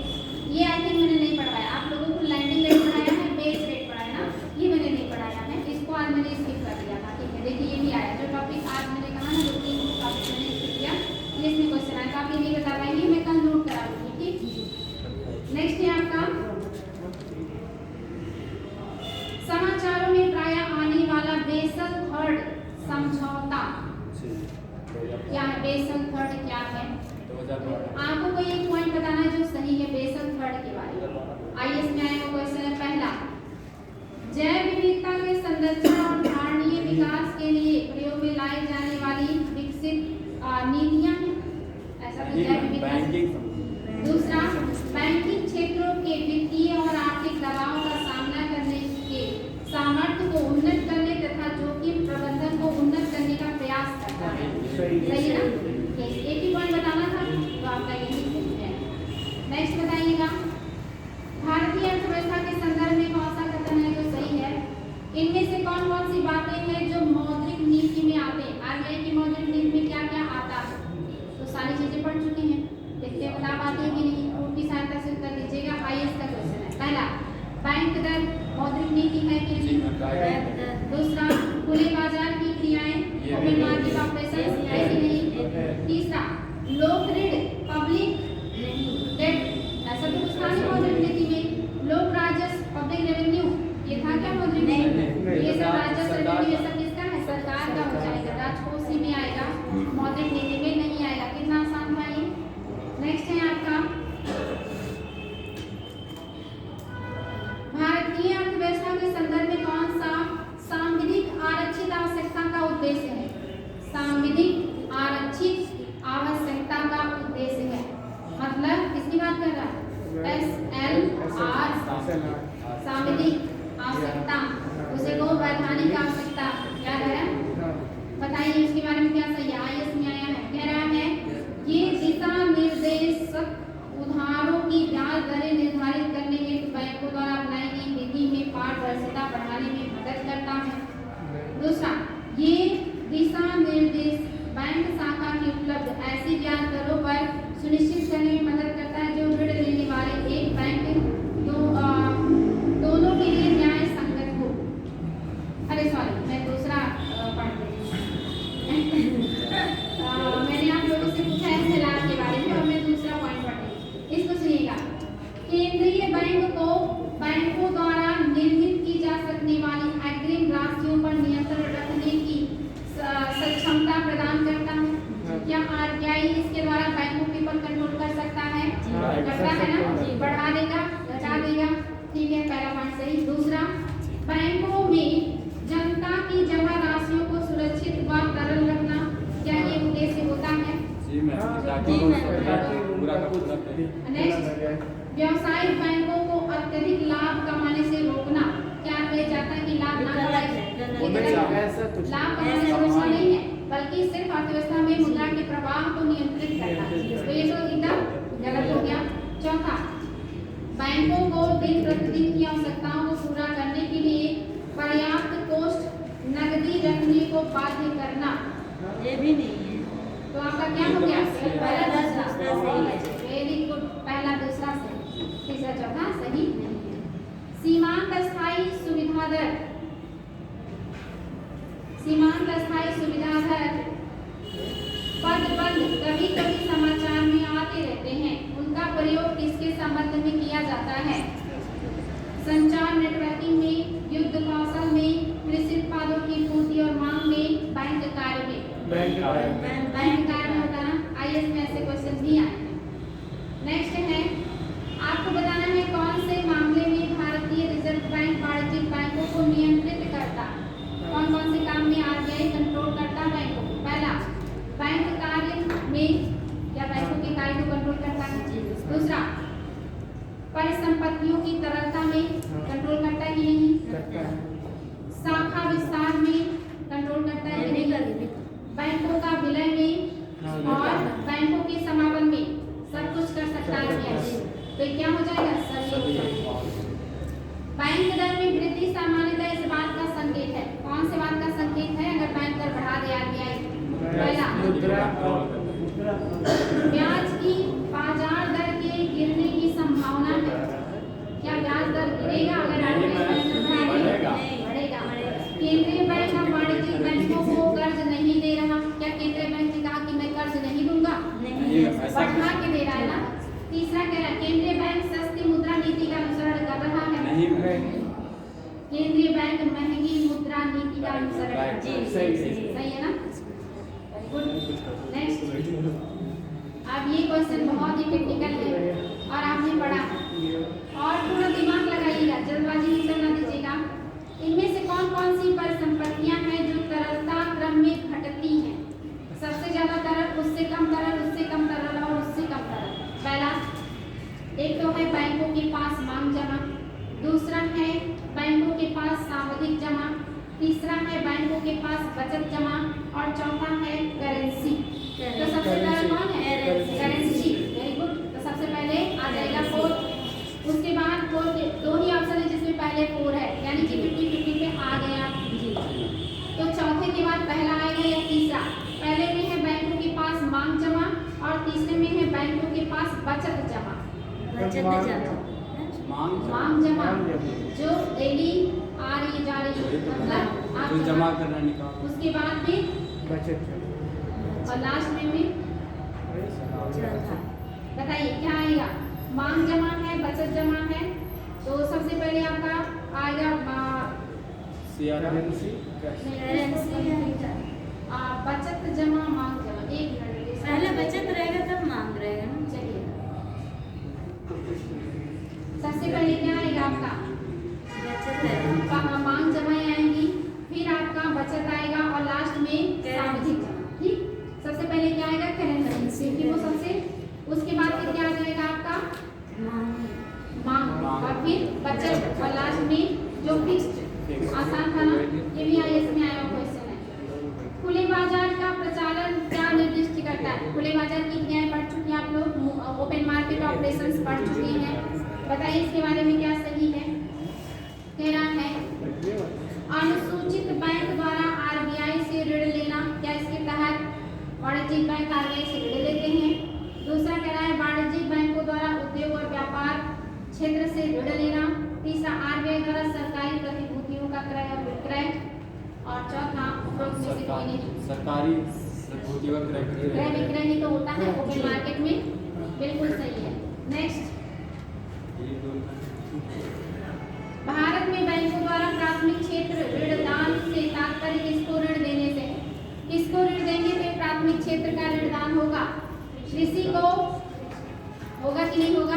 ये आई थिंक मैंने नहीं पढ़ाया। आप लोगों को लैंडिंग रेट पढ़ाया है, बेस रेट पढ़ाया ना, ये मैंने नहीं पढ़ाया है। इसको आज मैंने स्किप कर दिया था। ठीक है, देखिए ये भी आया जो टॉपिक आज मैंने कहा ना, जो 3 टॉपिक मैंने स्किप किया, ये इसमें क्वेश्चन आया। तो आप ये भी बता पाएंगे, मैं कल नोट करा दूंगी। ठीक, नेक्स्ट है आपका समाचारों में प्रायः आने वाला बेसल थर्ड समझौता। क्या है बेसल थर्ड? क्या है? आपको कोई एक पॉइंट बताना है जो सही है बेसल थर्ड के बारे में। IAS में आया क्वेश्चन है पहला, जैव विविधता के संरक्षण और धारणीय विकास के लिए प्रयोग में लाई जाने वाली विकसित नीतियां हैं। ऐसा तो जैव विविधता। दूसरा, बैंकिंग क्षेत्रों के वित्तीय और आर्थिक दबाव का सामना करने के सामर्थ्य को उन्नत करने तथा जोखिम प्रबंधन को उन्नत करने का प्रयास करता है। सही है ना? एक ही पॉइंट बताना था तो आपका यही सही है। नेक्स्ट बताइएगा, भारतीय अर्थव्यवस्था के संदर्भ में कौन सा कथन है जो सही है? इनमें से कौन कौन सी बातें हैं जो मौद्रिक नीति है कि जी नहीं? मैम राइट दूसरा, खुले बाजार की क्रियाएं, ये ओपन भी मार्केट ऑपरेशन है कि नहीं? तीसरा, लोक ऋण, पब्लिक डेट, ऐसा तो कुछ था नहीं मौद्रिक नीति में। लोक राजस्व, पब्लिक रेवेन्यू, ये था क्या मौद्रिक नीति? ये सब राजस्व रेवेन्यू ये सब किसका है? सरकार का हो जाएगा, राजकोषीय में आएगा, मौद्रिक नीति में नहीं आएगा। कितना आसान था ये। नेक्स्ट है आपका भारतीय अर्थव्यवस्था के संदर्भ में कौन सा सांविधिक आरक्षित आवश्यकता का उद्देश्य है? सांविधिक आरक्षित आवश्यकता का उद्देश्य है, मतलब किसकी बात कर रहा है? SLR, सांविधिक आवश्यकता, उसे को वैधानिक आवश्यकता क्या है? बताइए उसके बारे में क्या सही है? IAS में आया है, कह रहा है ये दिशा निर्देशक उधारों की ब्याज दरें निर्धारित करने हेतु बैंकों द्वारा अपनाई गई विधि में पारदर्शिता बढ़ाने में मदद करता है। दूसरा, ये दिशा निर्देश बैंक शाखा की उपलब्ध ऐसी ब्याज दरों पर सुनिश्चित करने में मदद करता है जो ऋण लेने वाले एक बैंक दोनों के लिए न्याय संगत हो। अरे सॉरी, मैं दूसरा पढ़ रही हूँ। मैंने आप लोगों से पूछा है SLR के बारे में और मैं दूसरा पॉइंट पढ़ रही हूँ, इसको सुनिएगा। केंद्रीय बैंक को बैंकों द्वारा निर्मित की जा सकने वाली अग्रिम राशियों पर नियंत्रण रखने की सक्षमता प्रदान करता है। क्या RBI इसके द्वारा बैंकों के ऊपर कंट्रोल कर सकता है? करता है ना? बढ़ा देगा, घटा देगा, ठीक है, पहला पॉइंट सही। दूसरा, बैंकों में जनता की जमा राशियों को सुरक्षित व तरल रखना, क्या ये उद्देश्य होता है? जी मैम ताकि पूरा का पूरा नेक्स्ट, व्यावसायिक बैंकों को अत्यधिक लाभ कमाने से रोकना, क्या किया जाता है कि लाभ ना कमाए? लाभ कमाने से रोकना नहीं है, बल्कि सिर्फ अर्थव्यवस्था में मुद्रा के प्रवाह को नियंत्रित करना। तो ये तो एकदम गलत हो गया। चौथा, बैंकों को दिन प्रतिदिन की आवश्यकताओं को पूरा करने के लिए पर्याप्त कोष नकदी रखने को बाध्य करना, ये भी नहीं है। तो आपका क्या हो गया? पहला दूसरा सही है। वेरी गुड, पहला दूसरा सही, तीसरा चौथा सही नहीं है। सीमांत अस्थायी सुविधा दर, सीमांत अस्थायी सुविधा दर पद कभी कभी समाचार में आते रहते हैं, उनका प्रयोग किसके संबंध में किया जाता है? संचार नेटवर्किंग में, युद्ध कौशल में, कृषि उत्पादों की पूर्ति और मांग में, बैंक कार्य में। बैंक कार्य में होता ना, IAS में ऐसे क्वेश्चन भी आए हैं। नेक्स्ट है, आपको बताना है कौन से मामले में भारतीय रिजर्व बैंक वाणिज्यिक बैंकों को नियंत्रित करता, कौन कौन से काम में RBI कंट्रोल करता बैंकों को? पहला, बैंक कार्य में, या बैंकों के कार्य को कंट्रोल करता है। दूसरा, परिसंपत्तियों की तरलता में कंट्रोल करता है कि नहीं? शाखा विस्तार में कंट्रोल करता है कि नहीं? बैंकों का विलय में और बैंकों के समापन में सब कुछ कर सकता है। तो क्या हो जाएगा? सही। बैंक दर में वृद्धि सामान्यतः इस बात का संकेत है, कौन से बात का संकेत है? अगर बैंक दर बढ़ा दे RBI, पहला ब्याज की बाजार दर के गिरने की संभावना है। क्या ब्याज दर गिरेगा अगर RBI बढ़ेगा? केंद्रीय बैंक अब वाणिज्यिक बैंकों को कर्ज नहीं दे रहा, क्या केंद्रीय बैंक ने कहा कि मैं कर्ज नहीं दूंगा? बढ़ा के दे रहा है ना। तीसरा कह रहा है केंद्रीय बैंक सस्ती मुद्रा नीति का अनुसरण कर रहा है। केंद्रीय बैंक महंगी मुद्रा नीति का अनुसरण करता है। सही है ना? गुड। नेक्स्ट, अब ये क्वेश्चन बहुत ही टेक्निकल है और आपने पढ़ा, और थोड़ा दिमाग लगाइएगा, जल्दबाजी नहीं करना दीजिएगा। इनमें से कौन कौन सी परिसंपत्तियां हैं जो तरलता क्रम में घटती हैं? सबसे ज्यादा तरल, उससे कम तरल, उससे कम तरल और उससे कम तरल। पहला, एक तो है बैंकों के पास मांग जमा, दूसरा है बैंकों के पास सावधिक जमा, तीसरा है बैंकों के पास बचत जमा और चौथा है करेंसी। तो सबसे पहले कौन है? करेंसी। Very good. तो सबसे पहले आ जाएगा 4, उसके बाद 4 के दो ही ऑप्शन है जिसमें पहले 4 है, यानी कि 50-50 पे आ गया। तो चौथे के बाद पहला आएगा या तीसरा? पहले में है बैंकों के पास मांग जमा और तीसरे में है बैंकों के पास बचत जमा। बचत जमा, मांग जमा जो डेली आ रही जा रही मतलब आप जो जमा करना निकाल उसके बाद में बचत और लास्ट में बताइए क्या आएगा। मांग जमा है, बचत जमा है, तो सबसे पहले आपका आएगा बचत जमा मांग जमा। एक मिनट पहले बचत रहेगा तब मांग रहेगा ना। चलिए सबसे पहले क्या आएगा आपका बचत रहेगा। मांग जमा आएंगी, फिर आपका बचत आएगा और लास्ट में सावधि जमा। ठीक, सबसे पहले क्या आएगा करेंसी, फिर वो सबसे उसके बाद फिर क्या आ जाएगा आपका मांग और फिर बचत और लास्ट में जो फिक्स्ड। आसान था ना, ये भी आईएएस में आया क्वेश्चन है। खुले बाजार का प्रचालन क्या निर्दिष्ट करता है। खुले बाजार की क्रियाएं पढ़ चुके हैं आप लोग, ओपन मार्केट ऑपरेशंस पढ़ चुके हैं। बताइए इसके बारे में क्या सही है। कह रहा है अनुसूचित बैंक द्वारा आरबीआई से ऋण लेना, क्या इसके तहत वाणिज्यिक बैंक आरबीआई से ऋण लेते हैं। दूसरा कह रहा है वाणिज्यिक बैंकों द्वारा उद्योग और व्यापार क्षेत्र से ऋण लेना। तीसरा आरबीआई द्वारा सरकारी प्रतिभूतियों का क्रय और विक्रय। और चौथा उपरोक्त में से कोई नहीं। सरकारी प्रतिभूतियों का क्रय विक्रय ही तो होता है ओपन मार्केट में, बिल्कुल सही है। नेक्स्ट, भारत में बैंकों द्वारा प्राथमिक क्षेत्र ऋण दान से तात्पर्य किसको ऋण देने से। किसको ऋण देंगे तो प्राथमिक क्षेत्र का ऋण दान होगा। कृषि को होगा कि नहीं होगा,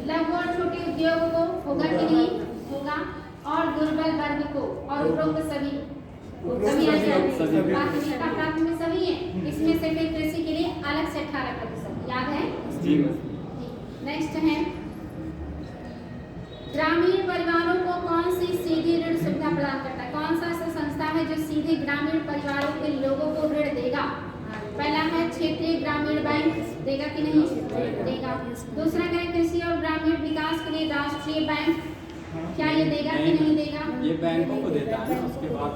लघु और छोटे उद्योगों को होगा कि नहीं होगा, और दुर्बल वर्ग को, और उपरोक्त सभी प्राथमिक सभी है। इसमें से फिर कृषि के लिए अलग से 18% याद है। नेक्स्ट है ग्रामीण परिवारों को कौन सी सीधी ऋण सुविधा प्रदान करता है। कौन सा ऐसा संस्था है जो सीधे ग्रामीण परिवारों के लोगों को ऋण देगा। पहला है क्षेत्रीय ग्रामीण बैंक, देगा कि नहीं देगा। दूसरा है कृषि और ग्रामीण विकास के लिए राष्ट्रीय बैंक, क्या ये देगा कि नहीं देगा। ये बैंकों को देता है, उसके बाद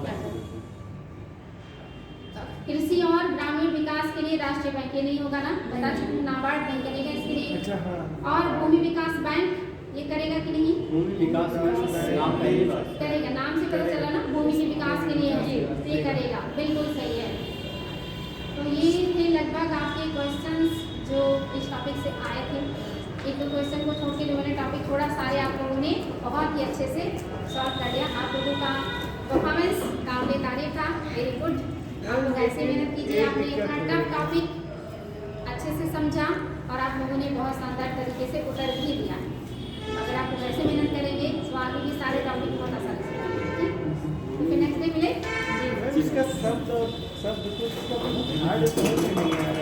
कृषि और ग्रामीण विकास के लिए राष्ट्रीय बैंक, ये नहीं होगा ना, बता चुके नाबार्ड बैंक करेगा इसके लिए। अच्छा हाँ। और भूमि विकास बैंक ये करेगा कि नहीं। भूमि विकास नाम करेगा, नाम से पता चला ना, भूमि के विकास के लिए ये करेगा, बिल्कुल सही है। तो ये थे लगभग आपके क्वेश्चंस जो इस टॉपिक से आए थे। एक दो क्वेश्चन को छोड़ के जो मैंने टॉपिक छोड़ा सारे आप लोगों ने बहुत ही अच्छे से सॉल्व कर लिया। आप लोगों का परफॉर्मेंस काबिले तारीफ था, वेरी गुड। आप लोग ऐसे मेहनत कीजिए, आपने इतना टफ टॉपिक अच्छे से समझा और आप लोगों ने बहुत शानदार तरीके से उत्तर भी दिया। अगर आप लोग ऐसे मेहनत करेंगे तो आगे भी सारे टॉपिक बहुत आसानी से करेंगे। तो फिर नेक्स्ट डे मिले। इसका शब्द कुछ हार्ड नहीं है।